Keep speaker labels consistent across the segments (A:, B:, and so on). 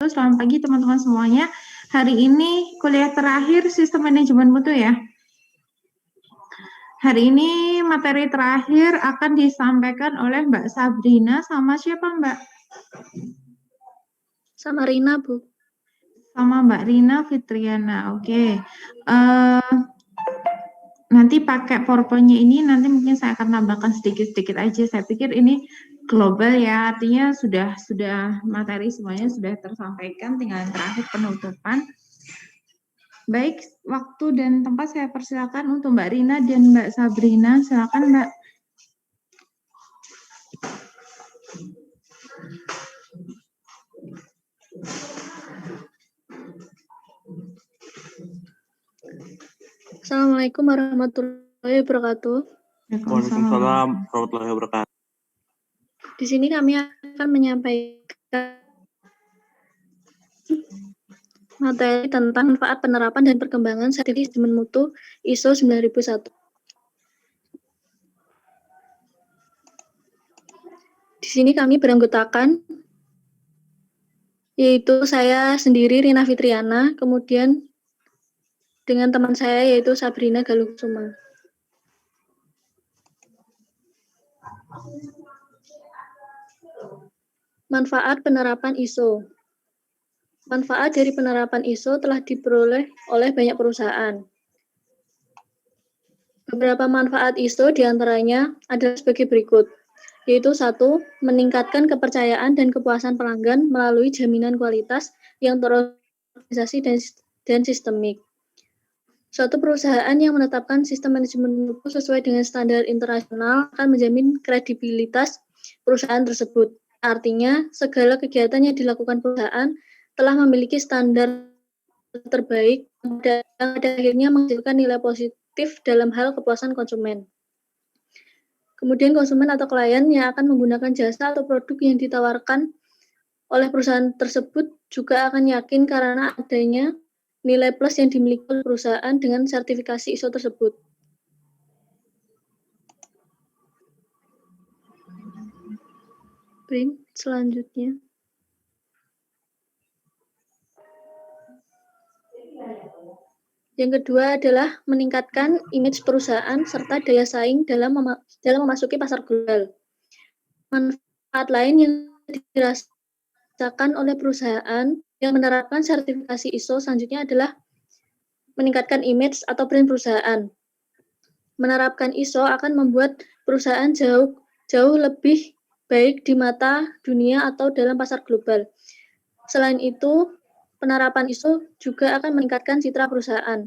A: Mutu. Selamat pagi teman-teman semuanya. Hari ini kuliah terakhir Sistem Manajemen Mutu ya. Hari ini materi terakhir akan disampaikan oleh Mbak Sabrina sama siapa Mbak?
B: Sama Rina, Bu.
A: Sama Mbak Rina Fitriana. Oke. Nanti pakai PowerPoint-nya ini nanti mungkin saya akan tambahkan sedikit-sedikit aja. Saya pikir ini global ya, artinya sudah materi semuanya sudah tersampaikan, tinggal yang terakhir penutupan. Baik, waktu dan tempat saya persilakan untuk Mbak Rina dan Mbak Sabrina. Silakan Mbak.
B: Assalamualaikum warahmatullahi wabarakatuh.
C: Waalaikumsalam warahmatullahi wabarakatuh.
B: Di sini kami akan menyampaikan materi tentang manfaat penerapan dan perkembangan sertifikat manajemen mutu ISO 9001. Di sini kami beranggotakan, yaitu saya sendiri Rina Fitriana, kemudian dengan teman saya yaitu Sabrina Galuhsuma. Manfaat penerapan ISO. Manfaat dari penerapan ISO telah diperoleh oleh banyak perusahaan. Beberapa manfaat ISO diantaranya adalah sebagai berikut, yaitu 1. Meningkatkan kepercayaan dan kepuasan pelanggan melalui jaminan kualitas yang terorganisasi dan sistemik. Suatu perusahaan yang menetapkan sistem manajemen mutu sesuai dengan standar internasional akan menjamin kredibilitas perusahaan tersebut. Artinya, segala kegiatan yang dilakukan perusahaan telah memiliki standar terbaik dan pada akhirnya menghasilkan nilai positif dalam hal kepuasan konsumen. Kemudian konsumen atau klien yang akan menggunakan jasa atau produk yang ditawarkan oleh perusahaan tersebut juga akan yakin karena adanya nilai plus yang dimiliki oleh perusahaan dengan sertifikasi ISO tersebut. Print selanjutnya. Yang kedua adalah meningkatkan image perusahaan serta daya saing dalam memasuki pasar global. Manfaat lain yang dirasakan oleh perusahaan yang menerapkan sertifikasi ISO selanjutnya adalah meningkatkan image atau brand perusahaan. Menerapkan ISO akan membuat perusahaan jauh lebih baik di mata dunia atau dalam pasar global. Selain itu, penerapan ISO juga akan meningkatkan citra perusahaan.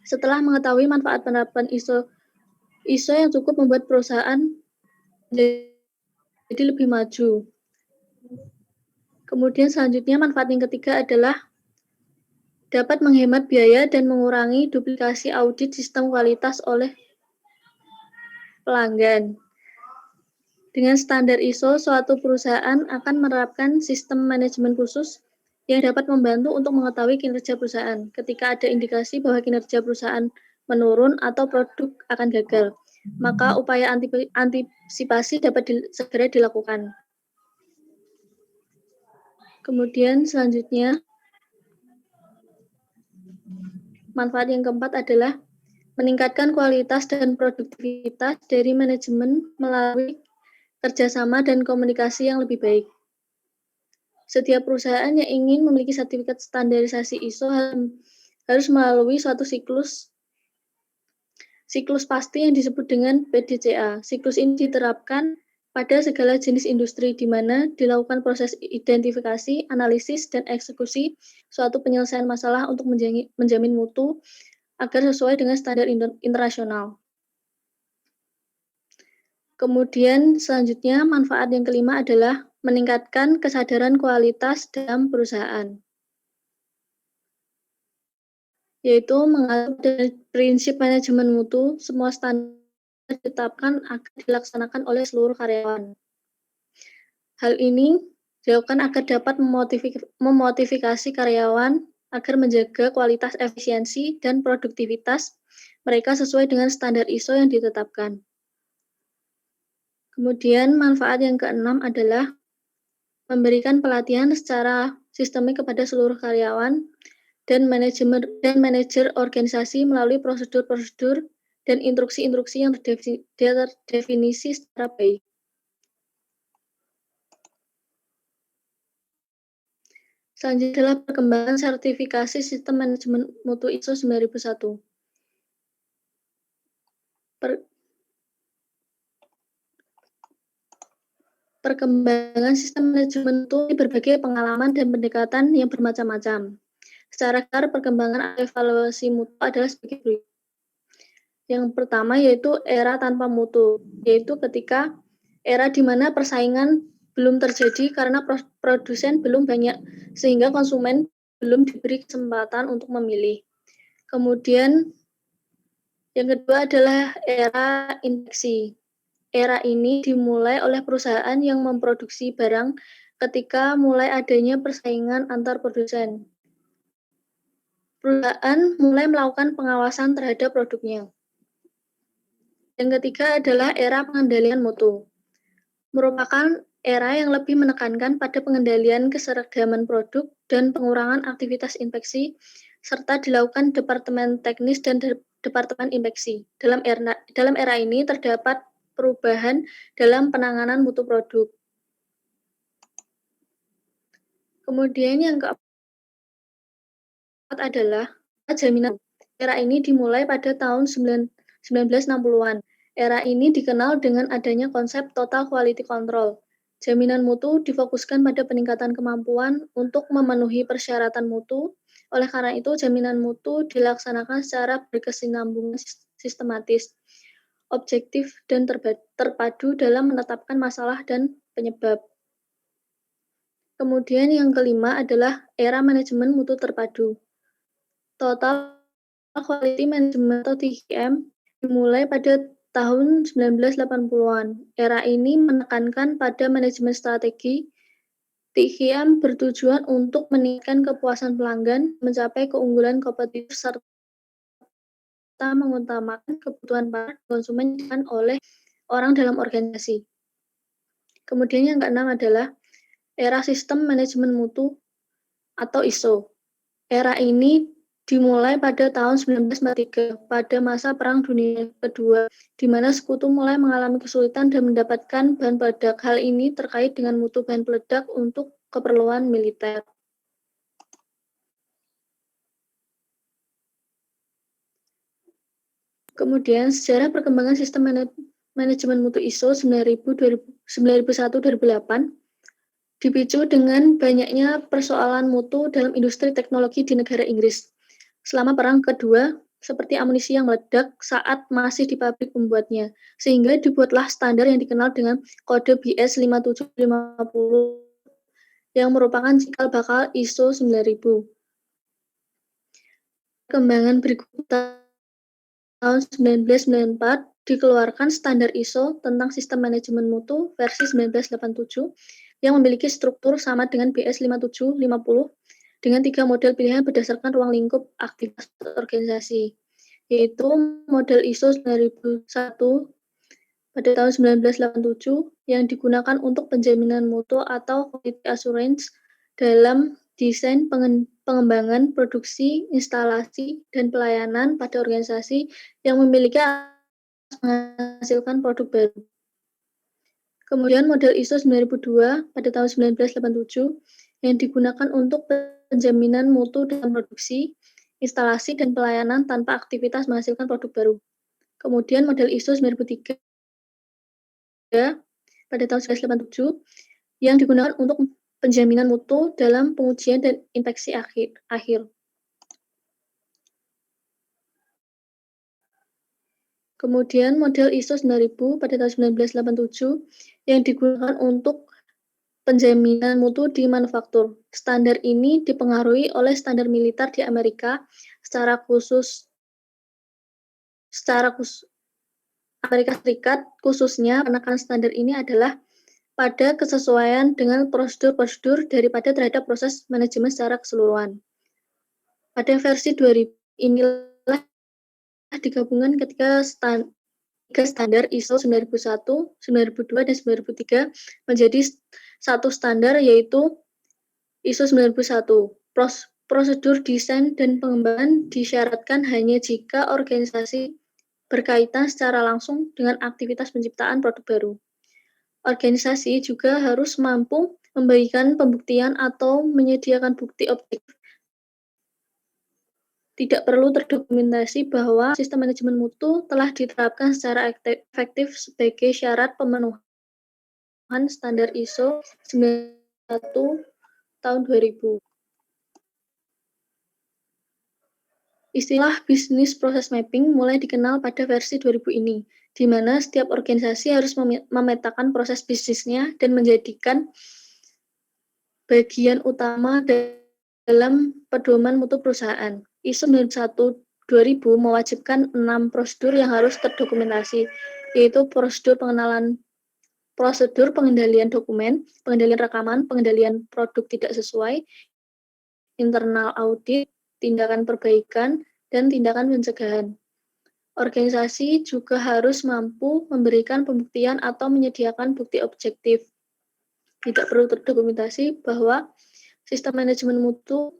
B: Setelah mengetahui manfaat penerapan ISO yang cukup membuat perusahaan jadi lebih maju. Kemudian selanjutnya manfaat yang ketiga adalah dapat menghemat biaya dan mengurangi duplikasi audit sistem kualitas oleh pelanggan. Dengan standar ISO, suatu perusahaan akan menerapkan sistem manajemen khusus yang dapat membantu untuk mengetahui kinerja perusahaan ketika ada indikasi bahwa kinerja perusahaan menurun atau produk akan gagal. Maka upaya antisipasi dapat segera dilakukan. Kemudian selanjutnya, manfaat yang keempat adalah meningkatkan kualitas dan produktivitas dari manajemen melalui kerjasama dan komunikasi yang lebih baik. Setiap perusahaan yang ingin memiliki sertifikat standarisasi ISO harus melalui suatu siklus pasti yang disebut dengan PDCA. Siklus ini diterapkan pada segala jenis industri di mana dilakukan proses identifikasi, analisis, dan eksekusi suatu penyelesaian masalah untuk menjamin mutu agar sesuai dengan standar internasional. Kemudian selanjutnya manfaat yang kelima adalah meningkatkan kesadaran kualitas dalam perusahaan, yaitu mengatur prinsip manajemen mutu, semua standar ditetapkan akan dilaksanakan oleh seluruh karyawan. Hal ini dilakukan agar dapat memotivasi karyawan agar menjaga kualitas, efisiensi, dan produktivitas mereka sesuai dengan standar ISO yang ditetapkan. Kemudian manfaat yang keenam adalah memberikan pelatihan secara sistemik kepada seluruh karyawan dan manajer organisasi melalui prosedur-prosedur dan instruksi-instruksi yang terdefinisi secara baik. Selanjutnya adalah perkembangan sertifikasi sistem manajemen mutu ISO 9001. Perkembangan sistem manajemen mutu berbagai pengalaman dan pendekatan yang bermacam-macam. Secara besar, perkembangan evaluasi mutu adalah sebagai berikut. Yang pertama yaitu era tanpa mutu, yaitu ketika era di mana persaingan belum terjadi karena produsen belum banyak, sehingga konsumen belum diberi kesempatan untuk memilih. Kemudian yang kedua adalah era infeksi. Era ini dimulai oleh perusahaan yang memproduksi barang ketika mulai adanya persaingan antar produsen. Perusahaan mulai melakukan pengawasan terhadap produknya. Yang ketiga adalah era pengendalian mutu. Merupakan era yang lebih menekankan pada pengendalian keseragaman produk dan pengurangan aktivitas inspeksi, serta dilakukan departemen teknis dan departemen inspeksi. Dalam era ini terdapat perubahan dalam penanganan mutu produk. Kemudian yang keempat adalah jaminan. Era ini dimulai pada tahun 1960-an. Era ini dikenal dengan adanya konsep Total Quality Control. Jaminan mutu difokuskan pada peningkatan kemampuan untuk memenuhi persyaratan mutu. Oleh karena itu, jaminan mutu dilaksanakan secara berkesinambungan sistematis, objektif, dan terpadu dalam menetapkan masalah dan penyebab. Kemudian yang kelima adalah era manajemen mutu terpadu. Total Quality Management atau TQM dimulai pada tahun 1980-an. Era ini menekankan pada manajemen strategi. TQM bertujuan untuk meningkatkan kepuasan pelanggan, mencapai keunggulan kompetitif, serta mengutamakan kebutuhan para konsumen oleh orang dalam organisasi. Kemudian yang keenam adalah era sistem manajemen mutu atau ISO. Era ini dimulai pada tahun 1943 pada masa Perang Dunia Kedua, di mana sekutu mulai mengalami kesulitan dan mendapatkan bahan peledak. Hal ini terkait dengan mutu bahan peledak untuk keperluan militer. Kemudian sejarah perkembangan sistem manajemen mutu ISO 9001-2008 dipicu dengan banyaknya persoalan mutu dalam industri teknologi di negara Inggris selama Perang Kedua, seperti amunisi yang meledak saat masih di pabrik pembuatnya, sehingga dibuatlah standar yang dikenal dengan kode BS 5750 yang merupakan cikal bakal ISO 9000. Perkembangan berikutnya tahun 1994 dikeluarkan standar ISO tentang sistem manajemen mutu versi 1987 yang memiliki struktur sama dengan BS 5750 dengan 3 model pilihan berdasarkan ruang lingkup aktivitas organisasi, yaitu model ISO 9001 pada tahun 1987 yang digunakan untuk penjaminan mutu atau quality assurance dalam desain, pengembangan, produksi, instalasi, dan pelayanan pada organisasi yang memiliki menghasilkan produk baru. Kemudian model ISO 9002 pada tahun 1987 yang digunakan untuk penjaminan mutu dalam produksi, instalasi, dan pelayanan tanpa aktivitas menghasilkan produk baru. Kemudian model ISO 9003 pada tahun 1987 yang digunakan untuk penjaminan mutu dalam pengujian dan inspeksi akhir. Kemudian model ISO 9000 pada tahun 1987 yang digunakan untuk penjaminan mutu di manufaktur. Standar ini dipengaruhi oleh standar militer di Amerika, secara khusus Amerika Serikat khususnya, menekan standar ini adalah pada kesesuaian dengan prosedur-prosedur daripada terhadap proses manajemen secara keseluruhan. Pada versi 2000 inilah digabungan ketika tiga standar ISO 9001, 9002, dan 9003 menjadi satu standar, yaitu ISO 9001. Prosedur desain dan pengembangan disyaratkan hanya jika organisasi berkaitan secara langsung dengan aktivitas penciptaan produk baru. Organisasi juga harus mampu membagikan pembuktian atau menyediakan bukti objektif. Tidak perlu terdokumentasi bahwa sistem manajemen mutu telah diterapkan secara efektif sebagai syarat pemenuhan standar ISO 91 tahun 2000. Istilah Business Process Mapping mulai dikenal pada versi 2000 ini, di mana setiap organisasi harus memetakan proses bisnisnya dan menjadikan bagian utama dalam pedoman mutu perusahaan. ISO 91 2000 mewajibkan 6 prosedur yang harus terdokumentasi, yaitu prosedur pengendalian dokumen, pengendalian rekaman, pengendalian produk tidak sesuai, internal audit, tindakan perbaikan, dan tindakan pencegahan. Organisasi juga harus mampu memberikan pembuktian atau menyediakan bukti objektif. Tidak perlu terdokumentasi bahwa sistem manajemen mutu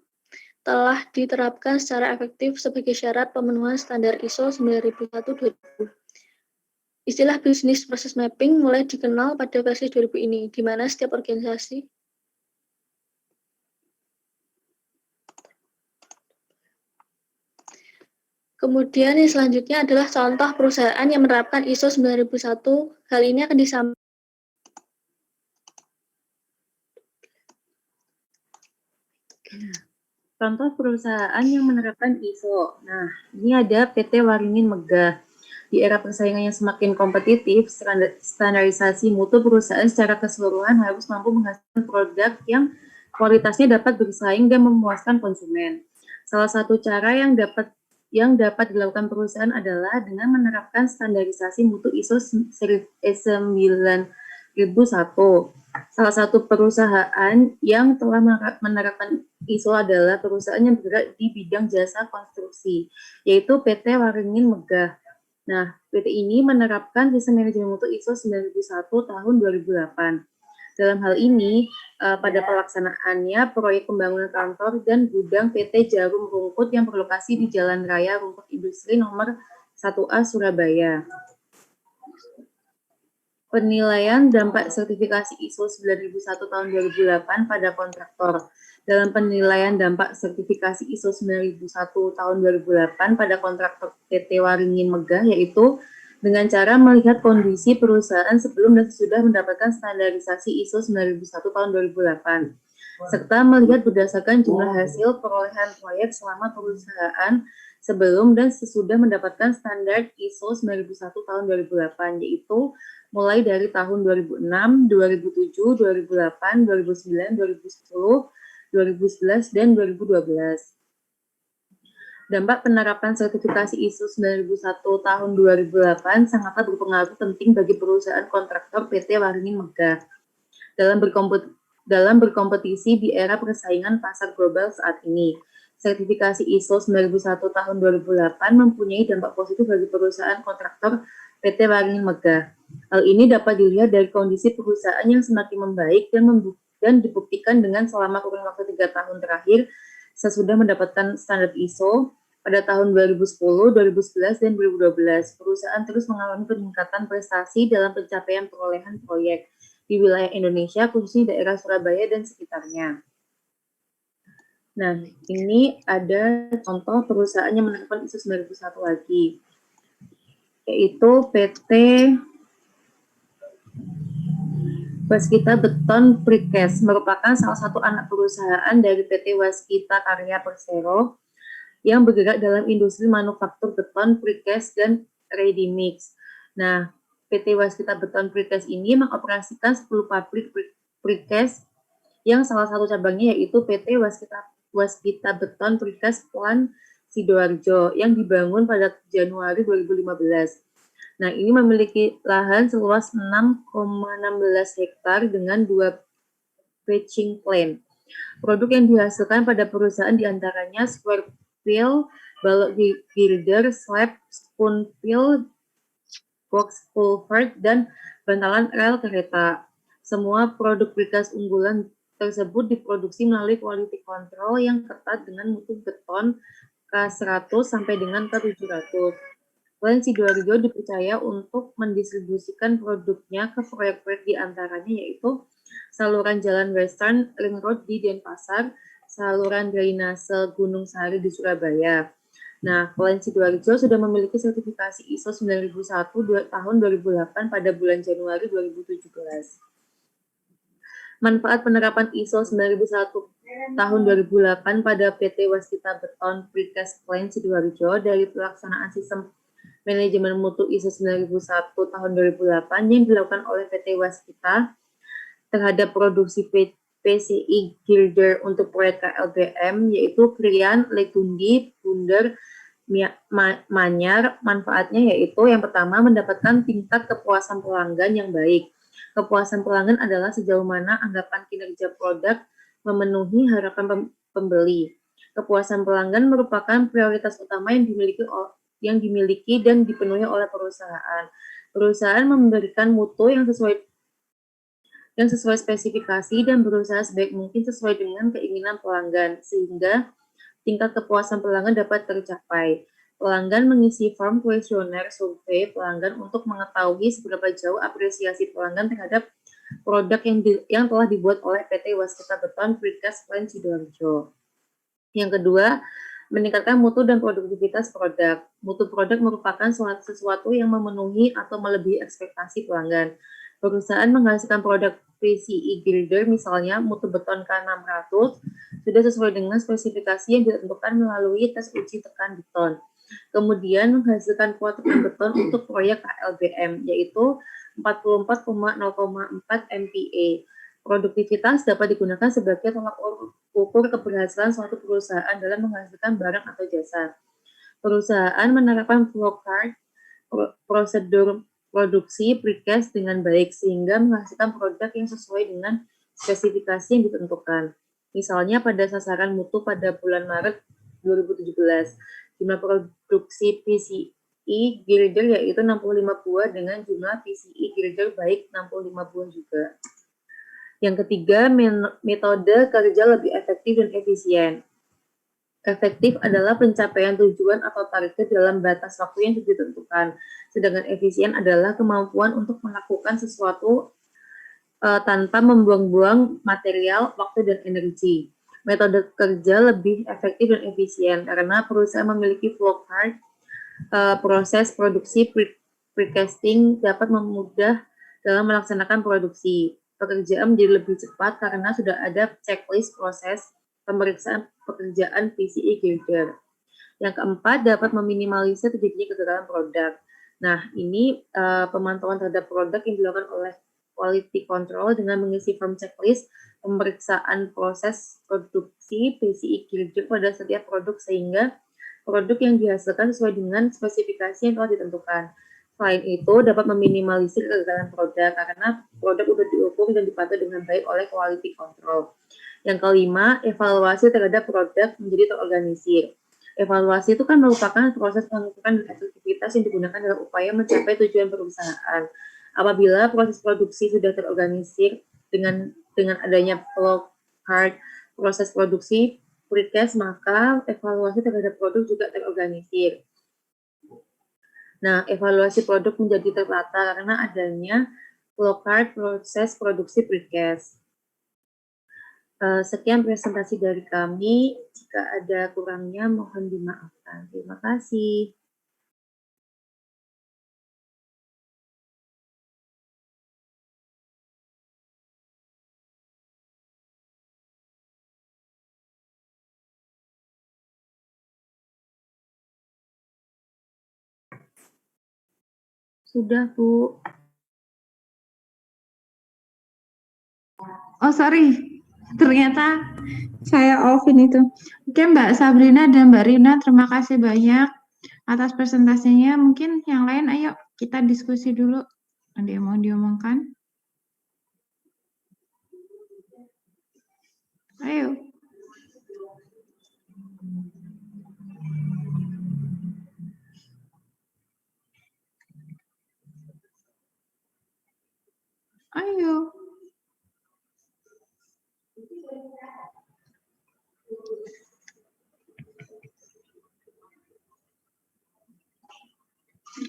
B: telah diterapkan secara efektif sebagai syarat pemenuhan standar ISO 9001-2000. Istilah Business Process Mapping mulai dikenal pada versi 2000 ini, di mana setiap organisasi Kemudian yang selanjutnya adalah contoh perusahaan yang menerapkan ISO 9001. Hal ini akan disampaikan.
D: Contoh perusahaan yang menerapkan ISO. Nah, ini ada PT Waringin Megah. Di era persaingan yang semakin kompetitif, standarisasi mutu perusahaan secara keseluruhan harus mampu menghasilkan produk yang kualitasnya dapat bersaing dan memuaskan konsumen. Salah satu cara yang dapat dilakukan perusahaan adalah dengan menerapkan standarisasi mutu ISO 9001. Salah satu perusahaan yang telah menerapkan ISO adalah perusahaan yang bergerak di bidang jasa konstruksi, yaitu PT Waringin Megah. Nah, PT ini menerapkan sistem manajemen mutu ISO 9001 tahun 2008. Dalam hal ini, pada pelaksanaannya, proyek pembangunan kantor dan gudang PT Jarum Rungkut yang berlokasi di Jalan Raya Rungkut Industri nomor 1A Surabaya. Penilaian dampak sertifikasi ISO 9001 tahun 2008 pada kontraktor. Dalam penilaian dampak sertifikasi ISO 9001 tahun 2008 pada kontraktor PT Waringin Megah, yaitu dengan cara melihat kondisi perusahaan sebelum dan sesudah mendapatkan standarisasi ISO 9001 tahun 2008, serta melihat berdasarkan jumlah hasil perolehan proyek selama perusahaan sebelum dan sesudah mendapatkan standar ISO 9001 tahun 2008, yaitu mulai dari tahun 2006, 2007, 2008, 2009, 2010, 2011, dan 2012. Dampak penerapan sertifikasi ISO 9001 tahun 2008 sangatlah berpengaruh penting bagi perusahaan kontraktor PT Waringin Megah dalam berkompetisi di era persaingan pasar global saat ini. Sertifikasi ISO 9001 tahun 2008 mempunyai dampak positif bagi perusahaan kontraktor PT Waringin Megah. Hal ini dapat dilihat dari kondisi perusahaan yang semakin membaik dan dibuktikan dengan selama kurun waktu 3 tahun terakhir sesudah mendapatkan standar ISO pada tahun 2010, 2011, dan 2012. Perusahaan terus mengalami peningkatan prestasi dalam pencapaian perolehan proyek di wilayah Indonesia, khususnya daerah Surabaya dan sekitarnya. Nah, ini ada contoh perusahaan yang menerapkan ISO 9001 lagi, yaitu PT Waskita Beton Precast, merupakan salah satu anak perusahaan dari PT Waskita Karya Persero yang bergerak dalam industri manufaktur beton, precast, dan ready mix. Nah, PT Waskita Beton Precast ini mengoperasikan 10 pabrik precast yang salah satu cabangnya yaitu PT Waskita Beton Precast Plant Sidoarjo yang dibangun pada Januari 2015. Nah, ini memiliki lahan seluas 6,16 hektar dengan 2 batching plant. Produk yang dihasilkan pada perusahaan diantaranya square peel, balok girder, slab, spoon peel, box culvert, dan bantalan rel kereta. Semua produk precast unggulan tersebut diproduksi melalui quality control yang ketat dengan mutu beton K100 sampai dengan K700. Plan Sidoarjo dipercaya untuk mendistribusikan produknya ke proyek-proyek diantaranya yaitu saluran Jalan Western Ring Road di Denpasar, saluran drainase Gunung Sari di Surabaya. Nah, Plan Sidoarjo sudah memiliki sertifikasi ISO 9001 tahun 2008 pada bulan Januari 2017. Manfaat penerapan ISO 9001 tahun 2008 pada PT Waskita Beton Precast Plant Sidoarjo dari pelaksanaan sistem manajemen mutu ISO 9001 tahun 2008 yang dilakukan oleh PT Waskita terhadap produksi PCI girder untuk proyek KLBM yaitu Krian, Legundi, Bunder, Manyar. Manfaatnya yaitu yang pertama mendapatkan tingkat kepuasan pelanggan yang baik. Kepuasan pelanggan adalah sejauh mana anggapan kinerja produk memenuhi harapan pembeli. Kepuasan pelanggan merupakan prioritas utama yang dimiliki dan dipenuhi oleh perusahaan. Perusahaan memberikan mutu yang sesuai spesifikasi dan berusaha sebaik mungkin sesuai dengan keinginan pelanggan sehingga tingkat kepuasan pelanggan dapat tercapai. Pelanggan mengisi form kuesioner survei pelanggan untuk mengetahui seberapa jauh apresiasi pelanggan terhadap produk yang telah dibuat oleh PT Waskita Beton Precast Plant Sidoarjo. Yang kedua, meningkatkan mutu dan produktivitas produk. Mutu produk merupakan sesuatu yang memenuhi atau melebihi ekspektasi pelanggan. Perusahaan menghasilkan produk PCI girder, misalnya mutu beton K600, sudah sesuai dengan spesifikasi yang ditentukan melalui tes uji tekan beton. Kemudian menghasilkan kuat tekan beton untuk proyek KLBM, yaitu 44,0,4 MPa. Produktivitas dapat digunakan sebagai tolak ukur keberhasilan suatu perusahaan dalam menghasilkan barang atau jasa. Perusahaan menerapkan flowchart prosedur produksi precast dengan baik sehingga menghasilkan produk yang sesuai dengan spesifikasi yang ditentukan. Misalnya pada sasaran mutu pada bulan Maret 2017, jumlah produksi PCI girder yaitu 65 buah dengan jumlah PCI girder baik 65 buah juga. Yang ketiga, metode kerja lebih efektif dan efisien. Efektif adalah pencapaian tujuan atau target dalam batas waktu yang ditentukan. Sedangkan efisien adalah kemampuan untuk melakukan sesuatu tanpa membuang-buang material, waktu, dan energi. Metode kerja lebih efektif dan efisien karena perusahaan memiliki flowchart proses produksi precasting dapat memudah dalam melaksanakan produksi. Pekerjaan menjadi lebih cepat karena sudah ada checklist proses pemeriksaan pekerjaan PCI girder. Yang keempat, dapat meminimalisir terjadinya kegagalan produk. Nah, ini pemantauan terhadap produk yang dilakukan oleh quality control dengan mengisi form checklist pemeriksaan proses produksi PCI girder pada setiap produk sehingga produk yang dihasilkan sesuai dengan spesifikasi yang telah ditentukan. Selain itu, dapat meminimalisir kegagalan produk karena produk sudah diukur dan dipantau dengan baik oleh quality control. Yang kelima, evaluasi terhadap produk menjadi terorganisir. Evaluasi itu kan merupakan proses pengukuran dan efektivitas yang digunakan dalam upaya mencapai tujuan perusahaan. Apabila proses produksi sudah terorganisir dengan adanya flowchart proses produksi precast, maka evaluasi terhadap produk juga terorganisir. Nah, evaluasi produk menjadi tertata karena adanya flowchart proses produksi precast. Sekian presentasi dari kami. Jika ada kurangnya mohon dimaafkan. Terima kasih. Sudah, Bu.
A: Oh, sorry. Ternyata saya offin itu. Oke, Mbak Sabrina dan Mbak Rina, terima kasih banyak atas presentasinya. Mungkin yang lain, ayo kita diskusi dulu. Ada yang mau diomongkan? Ayo. Ayo.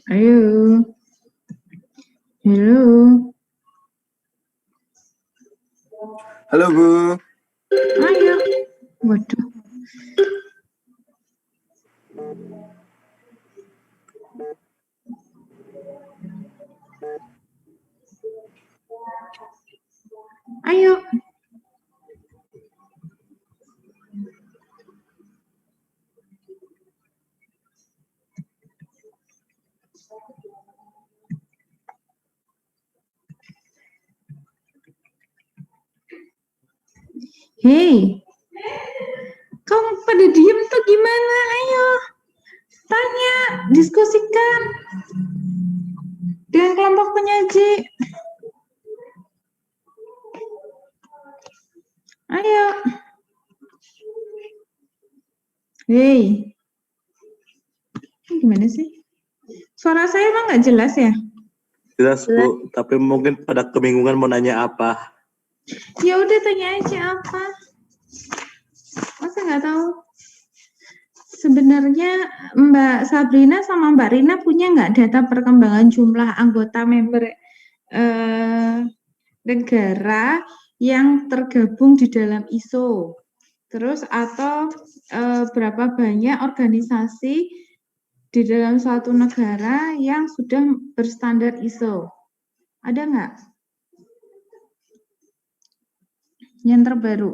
A: Ayo. Halo.
E: Halo Bu.
A: Ayo. Waduh. Ayo. Hei, kamu pada diem tuh gimana? Ayo, tanya, diskusikan dengan kelompok penyaji. Ayo. Hei, gimana sih? Suara saya emang nggak jelas ya?
C: Jelas Bu, tapi mungkin pada kebingungan mau nanya apa.
A: Ya udah tanya aja apa. Masa nggak tahu? Sebenarnya Mbak Sabrina sama Mbak Rina punya nggak data perkembangan jumlah anggota member negara yang tergabung di dalam ISO? Terus atau berapa banyak organisasi di dalam suatu negara yang sudah berstandar ISO? Ada nggak? Yang terbaru.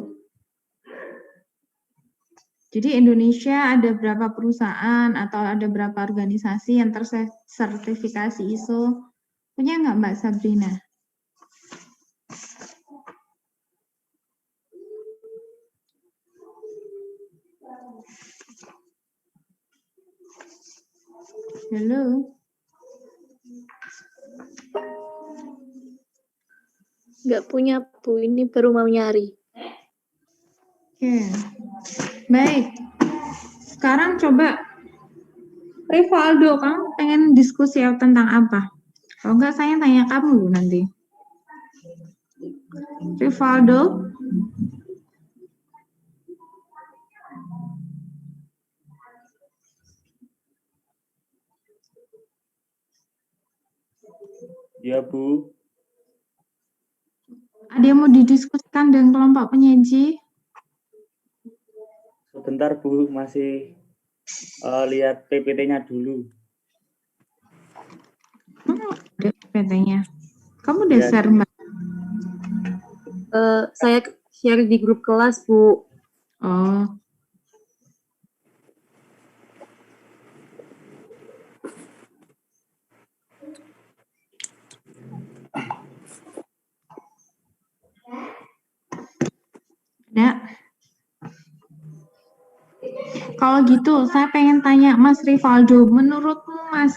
A: Jadi Indonesia ada berapa perusahaan atau ada berapa organisasi yang tersertifikasi ISO? Punya nggak Mbak Sabrina? Halo?
B: Nggak punya Bu, ini baru mau nyari.
A: Oke. Baik. Sekarang coba Rivaldo, kamu pengen diskusi tentang apa? Kalau enggak saya tanya kamu dulu nanti. Rivaldo?
F: Ya Bu,
A: Ada yang mau didiskusikan dengan kelompok penyaji?
F: sebentar Bu, masih lihat PPT-nya dulu.
A: Ada PT-nya. Kamu udah
F: Ya.
A: share Mbak?
D: Saya share di grup kelas, Bu.
A: Oh. Ya. Kalau gitu, saya pengen tanya Mas Rivaldo, menurutmu Mas,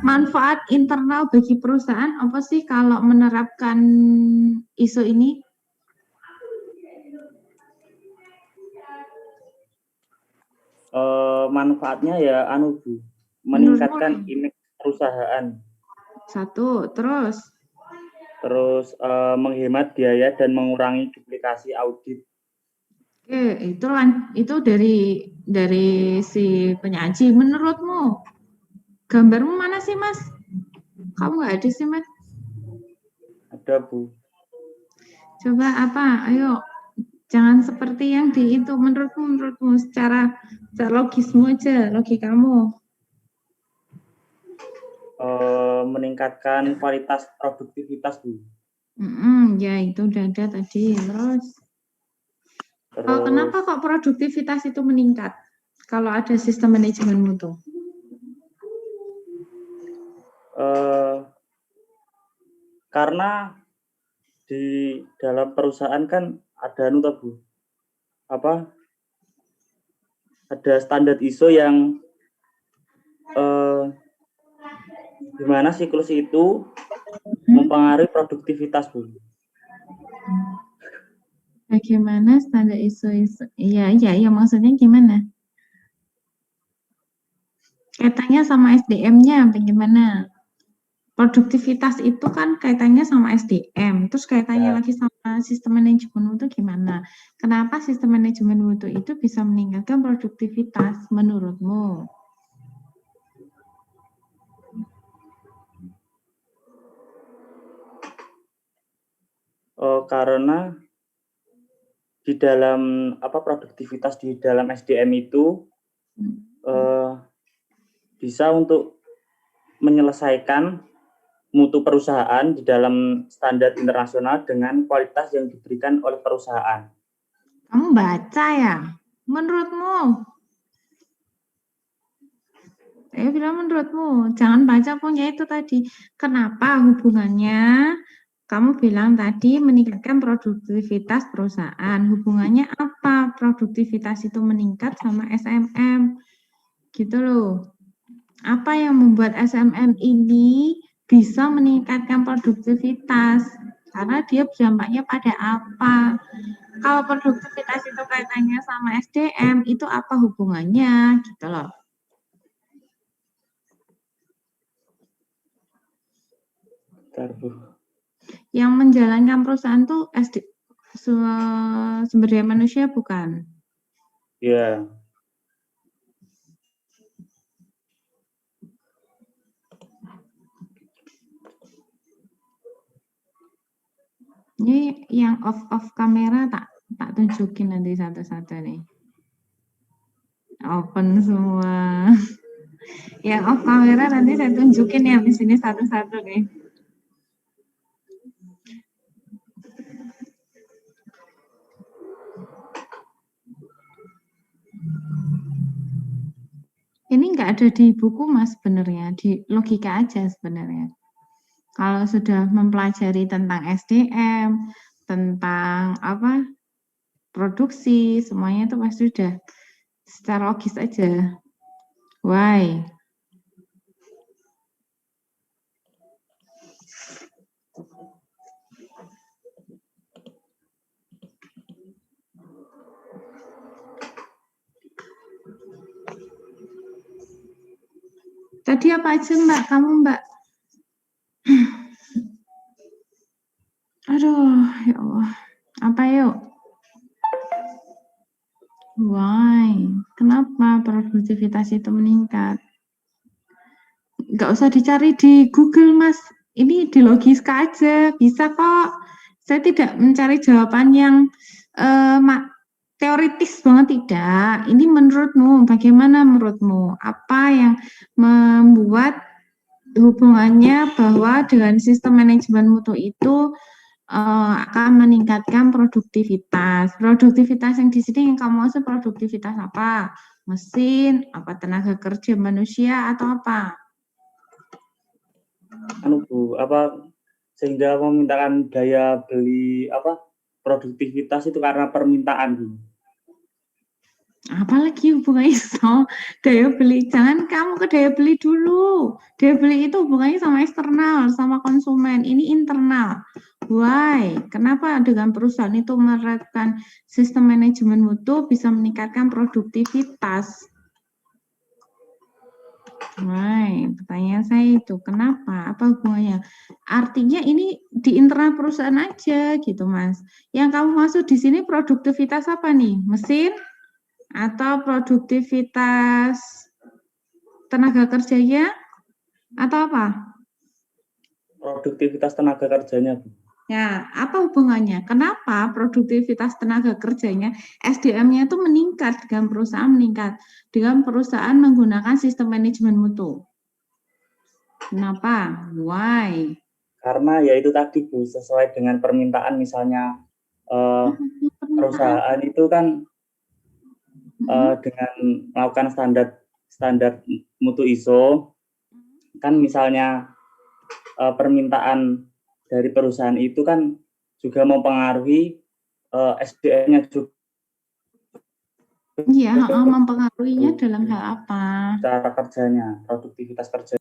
A: manfaat internal bagi perusahaan apa sih kalau menerapkan ISO ini?
F: Manfaatnya ya Bu, meningkatkan image perusahaan,
A: Satu, terus
F: menghemat biaya dan mengurangi duplikasi audit.
A: itu dari si penyaji. Menurutmu, gambarmu mana sih Mas? Kamu nggak ada sih Mas?
F: Ada Bu.
A: Coba apa? Ayo, jangan seperti yang di itu. Menurutmu secara logismu aja, logikamu.
F: Meningkatkan kualitas produktivitas Bu.
A: Ya itu udah ada tadi. Terus kenapa kok produktivitas itu meningkat kalau ada sistem manajemen mutu?
F: Karena di dalam perusahaan kan ada Bu, ada standar ISO yang di mana siklus itu mempengaruhi produktivitas Bu.
A: Bagaimana standar ISO? Iya, maksudnya gimana? Kaitannya sama SDM-nya bagaimana? Produktivitas itu kan kaitannya sama SDM, terus kaitannya lagi sama sistem manajemen mutu gimana? Kenapa sistem manajemen mutu itu bisa meningkatkan produktivitas menurutmu?
F: Karena di dalam produktivitas di dalam SDM itu bisa untuk menyelesaikan mutu perusahaan di dalam standar internasional dengan kualitas yang diberikan oleh perusahaan.
A: Kamu baca ya? Menurutmu? Saya bilang menurutmu, jangan baca punya itu tadi. Kenapa hubungannya? Kamu bilang tadi meningkatkan produktivitas perusahaan. Hubungannya apa? Produktivitas itu meningkat sama SMM. Gitu loh. Apa yang membuat SMM ini bisa meningkatkan produktivitas? Karena dia berdampaknya pada apa? Kalau produktivitas itu kaitannya sama SDM, itu apa hubungannya? Gitu loh.
F: Bentar, Bu.
A: Yang menjalankan perusahaan tuh sumber daya manusia bukan?
F: Ya.
A: Ini yang off kamera tak tunjukin nanti satu-satu nih. Open semua. Yang off kamera nanti saya tunjukin ya di sini satu-satu nih. Ini nggak ada di buku Mas sebenarnya, di logika aja sebenarnya. Kalau sudah mempelajari tentang SDM, tentang produksi, semuanya itu pasti sudah secara logis aja. Why? Tadi apa aja Mbak? Kamu Mbak? Aduh, ya Allah. Apa yuk? Why? Kenapa produktivitas itu meningkat? Nggak usah dicari di Google, Mas. Ini di Logiska aja. Bisa kok. Saya tidak mencari jawaban yang teoritis banget, tidak. Ini menurutmu, bagaimana menurutmu? Apa yang membuat hubungannya bahwa dengan sistem manajemen mutu itu akan meningkatkan produktivitas. Produktivitas yang di sini yang kamu maksud produktivitas apa? Mesin, apa tenaga kerja manusia atau apa?
F: Bu, sehingga memintakan daya beli produktivitas itu karena permintaan, Bu.
A: Apalagi hubungannya sama daya beli? Jangan kamu ke daya beli dulu. Daya beli itu hubungannya sama eksternal, sama konsumen. Ini internal. Why? Kenapa dengan perusahaan itu menerapkan sistem manajemen mutu bisa meningkatkan produktivitas? Why? Pertanyaan saya itu, kenapa? Apa hubungannya? Artinya ini di internal perusahaan aja gitu, Mas. Yang kamu maksud di sini produktivitas apa nih? Mesin? Atau produktivitas tenaga kerjanya atau apa?
F: Produktivitas tenaga kerjanya, Bu.
A: Ya, apa hubungannya? Kenapa produktivitas tenaga kerjanya SDM-nya itu meningkat dengan perusahaan menggunakan sistem manajemen mutu? Kenapa? Why?
F: Karena ya itu tadi, Bu, sesuai dengan permintaan, misalnya perusahaan itu kan dengan melakukan standar mutu ISO, kan misalnya permintaan dari perusahaan itu kan juga mempengaruhi SDM-nya juga.
A: Iya, mempengaruhinya dalam hal apa?
F: Cara kerjanya, produktivitas kerja.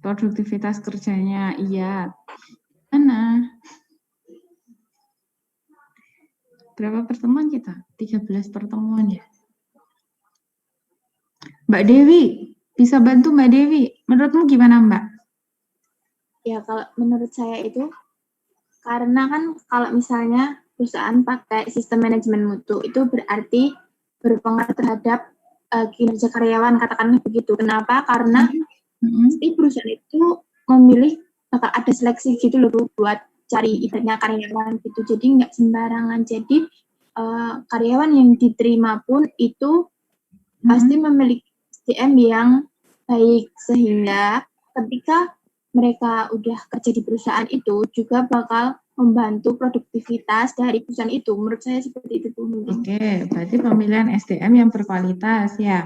A: Produktivitas kerjanya, iya. Mana? Berapa pertemuan kita? 13 pertemuan ya. Mbak Dewi, bisa bantu Mbak Dewi? Menurutmu gimana Mbak?
G: Ya, kalau menurut saya itu, karena kan kalau misalnya perusahaan pakai sistem manajemen mutu, itu berarti berpengaruh terhadap kinerja karyawan, katakanlah begitu. Kenapa? Karena pasti perusahaan itu memilih, bakal ada seleksi gitu loh, buat cari ibaratnya karyawan gitu. Jadi nggak sembarangan. Jadi karyawan yang diterima pun itu pasti memiliki SDM yang baik, sehingga ketika mereka udah kerja di perusahaan itu juga bakal membantu produktivitas dari perusahaan itu. Menurut saya seperti itu tuh mungkin.
A: Oke, berarti pemilihan SDM yang berkualitas ya.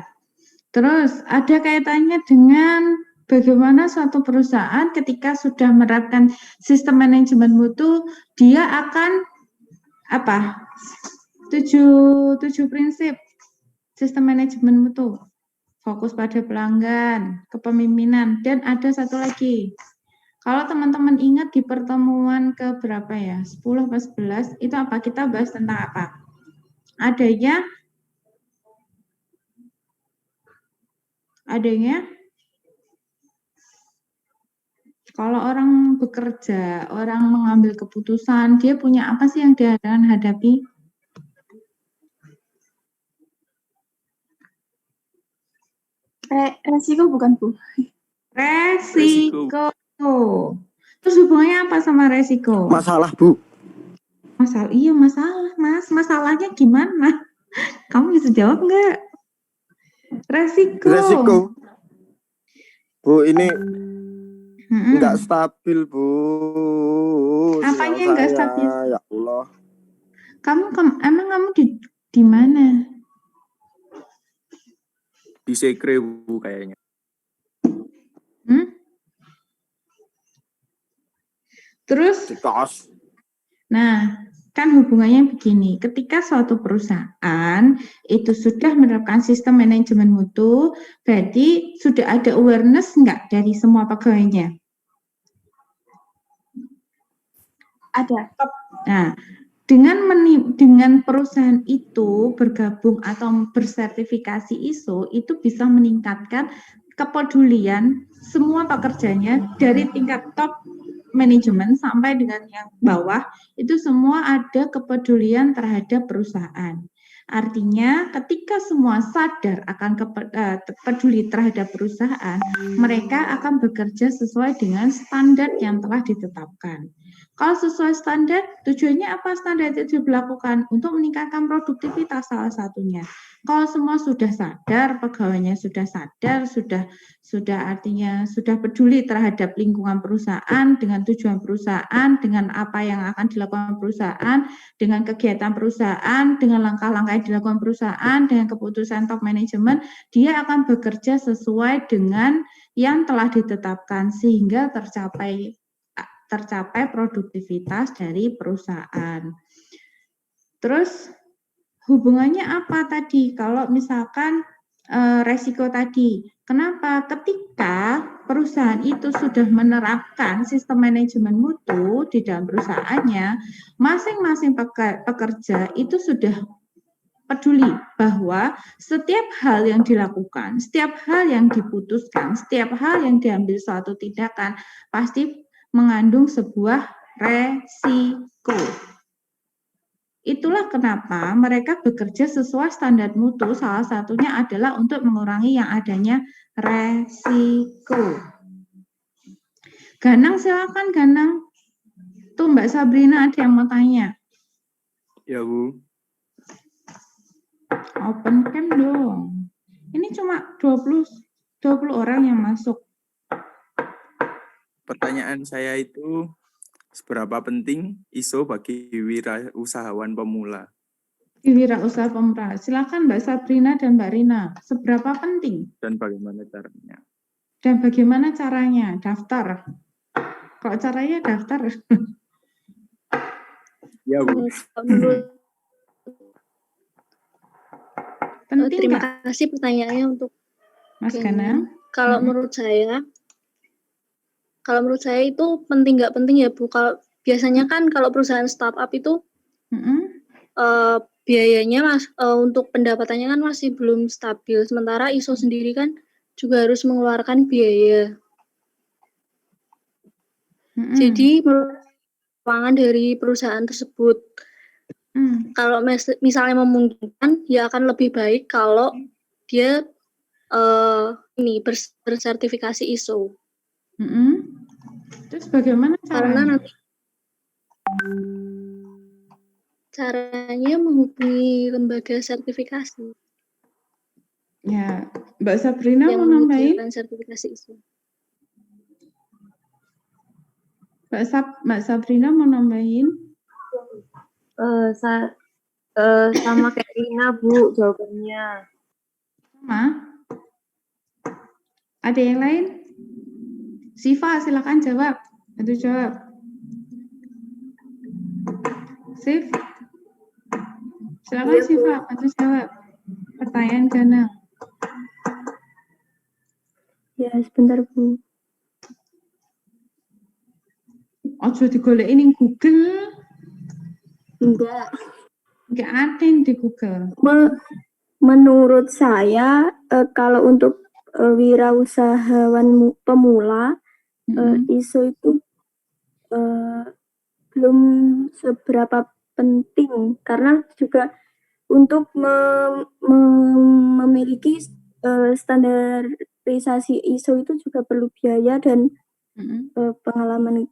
A: Terus ada kaitannya dengan bagaimana suatu perusahaan ketika sudah menerapkan sistem manajemen mutu, dia akan apa? Tujuh prinsip sistem manajemen mutu. Fokus pada pelanggan, kepemimpinan, dan ada satu lagi. Kalau teman-teman ingat di pertemuan ke berapa ya? 10 atau 11, itu apa? Kita bahas tentang apa? Adanya kalau orang bekerja, orang mengambil keputusan, dia punya apa sih yang dia akan hadapi?
G: Resiko bukan Bu?
A: Resiko. Terus hubungannya apa sama resiko?
E: Masalah, Bu.
A: Masalah, iya masalah, Mas. Masalahnya gimana? Kamu bisa jawab nggak? Resiko.
E: Bu, ini
A: Mm-mm.
E: nggak stabil, Bu.
A: Apanya
E: Sinyal
A: nggak
E: saya,
A: stabil?
E: Ya Allah.
A: Emang kamu di mana?
H: Di sekre Bu kayaknya.
A: Terus,
E: Citos.
A: nah, kan hubungannya begini, ketika suatu perusahaan itu sudah menerapkan sistem manajemen mutu, berarti sudah ada awareness nggak dari semua pegawainya?
G: Ada.
A: Nah, dengan perusahaan itu bergabung atau bersertifikasi ISO, itu bisa meningkatkan kepedulian semua pekerjanya dari tingkat top manajemen sampai dengan yang bawah, itu semua ada kepedulian terhadap perusahaan. Artinya ketika semua sadar akan peduli terhadap perusahaan, mereka akan bekerja sesuai dengan standar yang telah ditetapkan. Kalau sesuai standar, tujuannya apa standar itu dilakukan? Untuk meningkatkan produktivitas salah satunya. Kalau semua sudah sadar, pegawainya sudah sadar, sudah artinya sudah peduli terhadap lingkungan perusahaan, dengan tujuan perusahaan, dengan apa yang akan dilakukan perusahaan, dengan kegiatan perusahaan, dengan langkah-langkah yang dilakukan perusahaan, dengan keputusan top manajemen, dia akan bekerja sesuai dengan yang telah ditetapkan sehingga tercapai produktivitas dari perusahaan. Terus hubungannya apa tadi? Kalau misalkan resiko tadi, kenapa? Ketika perusahaan itu sudah menerapkan sistem manajemen mutu di dalam perusahaannya, masing-masing pekerja itu sudah peduli bahwa setiap hal yang dilakukan, setiap hal yang diputuskan, setiap hal yang diambil suatu tindakan pasti mengandung sebuah resiko. Itulah kenapa mereka bekerja sesuai standar mutu, salah satunya adalah untuk mengurangi yang adanya resiko. Ganang, silakan Ganang. Tuh Mbak Sabrina ada yang mau tanya.
H: Ya Bu.
A: Open cam dong. Ini cuma 20 orang yang masuk.
H: Pertanyaan saya itu, seberapa penting ISO bagi wirausahawan pemula?
A: Di wirausaha pemula. Silakan Mbak Sabrina dan Mbak Rina. Seberapa penting?
H: Dan bagaimana caranya?
A: Dan bagaimana caranya? Daftar. Kalau caranya daftar.
H: Ya Bu.
A: Penting
B: Terima
A: nggak,
B: kasih pertanyaannya untuk
A: Mas Ganang?
B: Kalau menurut saya itu penting nggak penting ya Bu. Kalau biasanya kan kalau perusahaan startup itu biayanya untuk pendapatannya kan masih belum stabil. Sementara ISO sendiri kan juga harus mengeluarkan biaya. Jadi menurut keuangan dari perusahaan tersebut, kalau misalnya memungkinkan, ya akan lebih baik kalau dia bersertifikasi ISO.
A: Terus bagaimana caranya?
B: Karena nanti Caranya menghubungi lembaga sertifikasi
A: Ya, Mbak Sabrina
B: yang
A: mau nambahin?
B: menyediakan sertifikasi ISO.
A: Mbak Sabrina mau nambahin?
D: Sama kayak Rina, Bu, jawabannya.
A: Sama? Ada yang lain? Siva, silakan jawab. Bantu jawab. Sif? Silakan Siva, bantu jawab. Pertanyaan Gana.
B: Ya, sebentar, Bu.
A: Ojo digolekin ning Google.
B: Enggak.
A: Nggak ada yang di Google.
B: Menurut saya, kalau untuk wirausahawan pemula, ISO itu belum seberapa penting karena juga untuk memiliki standarisasi ISO itu juga perlu biaya dan pengalaman